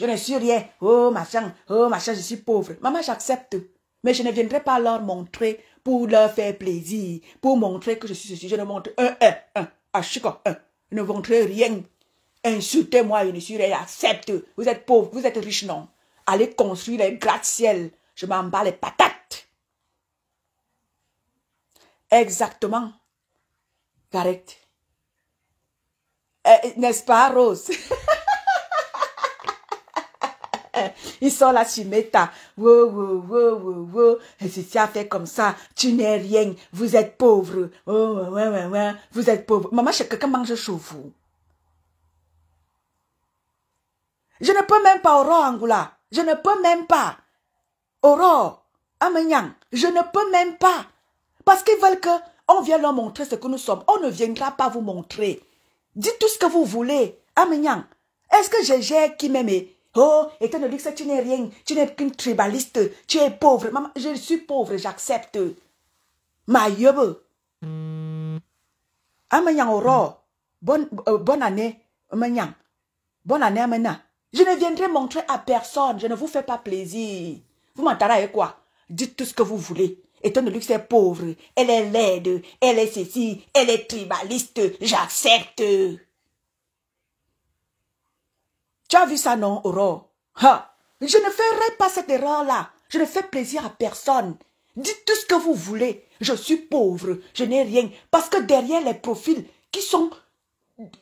ne suis rien. Oh machin, je suis pauvre. Maman, j'accepte. Mais je ne viendrai pas leur montrer pour leur faire plaisir. Pour montrer que je suis ceci. Je ne montre à Chico, je ne montrerai rien. Insultez-moi, je ne suis rien. J'accepte. Vous êtes pauvre, vous êtes riche, non? Allez construire les gratte-ciel je m'en bats les patates. Exactement. Correct. N'est-ce pas, Rose? Ils sont là sur Meta. Wow. Et si tu as fait comme ça, tu n'es rien. Vous êtes pauvre. Oh, ouais. Vous êtes pauvre. Maman, quelqu'un mange chez vous. Je ne peux même pas, Aurore Angoula. Je ne peux même pas. Aurore, Amanyang, je ne peux même pas. Parce qu'ils veulent qu'on vienne leur montrer ce que nous sommes. On ne viendra pas vous montrer. Dites tout ce que vous voulez. Amanyang, est-ce que j'ai qui m'aime? Oh, étant donné que tu n'es rien, tu n'es qu'une tribaliste, tu es pauvre. Maman, je suis pauvre, j'accepte. Ma yebe. Amanyang Aurore, bonne année, Amanyang. Bonne année, Amanyang. Je ne viendrai montrer à personne, je ne vous fais pas plaisir. Vous m'entendez avec quoi? Dites tout ce que vous voulez. Étant donné que c'est pauvre, elle est laide, elle est ceci, elle est tribaliste, j'accepte. Tu as vu ça, non, Aurore? Ha! Je ne ferai pas cette erreur-là. Je ne fais plaisir à personne. Dites tout ce que vous voulez. Je suis pauvre, je n'ai rien. Parce que derrière les profils qui sont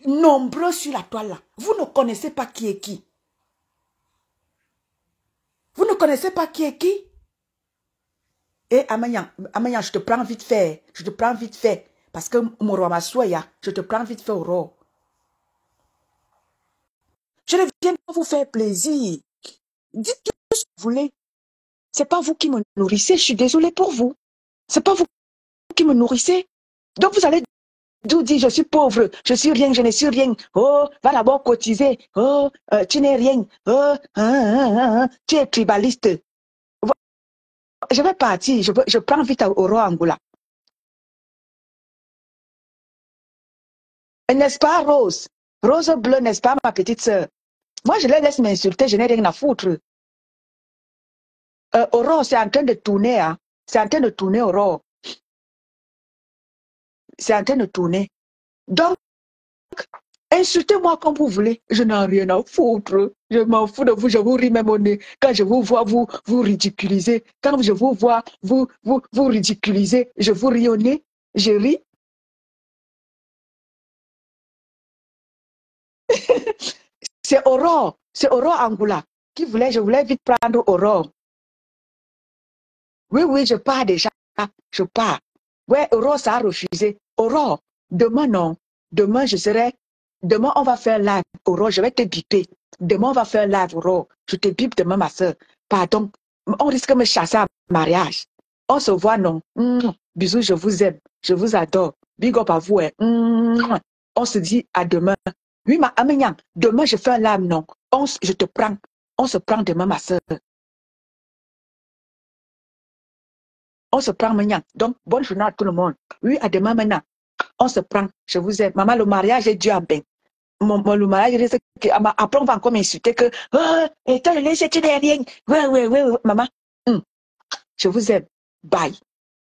nombreux sur la toile, là, vous ne connaissez pas qui est qui. Vous ne connaissez pas qui est qui? Et Amanyang, je te prends vite fait. Je te prends vite fait. Parce que mon roi Massoya, je te prends vite fait, Aurore. Je ne viens pas vous faire plaisir. Dites tout ce que vous voulez. C'est pas vous qui me nourrissez. Je suis désolée pour vous. C'est pas vous qui me nourrissez. Donc vous allez vous dire, je suis pauvre, je suis rien, je ne suis rien. Oh, va d'abord cotiser. Oh, tu n'es rien. Oh, tu es tribaliste. Je vais partir. Je prends vite Aurore Angoula. N'est-ce pas, Rose? Rose bleue, n'est-ce pas, ma petite sœur? Moi, je les laisse m'insulter, je n'ai rien à foutre. Aurore, c'est en train de tourner, hein. C'est en train de tourner, Aurore. C'est en train de tourner. Donc, insultez-moi comme vous voulez. Je n'ai rien à foutre. Je m'en fous de vous, je vous ris même au nez. Quand je vous vois, vous ridiculisez. Quand je vous vois, vous ridiculisez. Je vous ris au nez. Je ris. C'est Aurore Angoula qui voulait, je voulais vite prendre Aurore. Oui, je pars déjà. Je pars. Ouais, Aurore, ça a refusé. Aurore, demain, non. Demain, demain, on va faire live. Aurore, je vais te biper. Demain, on va faire live, Aurore. Je te bipe demain, ma soeur. Pardon. On risque de me chasser à mariage. On se voit, non. Bisous, je vous aime. Je vous adore. Big up à vous. Hein. On se dit à demain. Oui, ma Aményang, demain, je fais un live, non. Je te prends. On se prend demain, ma soeur. On se prend maintenant. Donc, bonne journée à tout le monde. Oui, à demain maintenant. On se prend. Je vous aime. Maman, le mariage est dû en bain. Le mariage, après, on va encore m'insulter que, et toi, le lait, tu n'es rien. Ouais. Maman, je vous aime. Bye.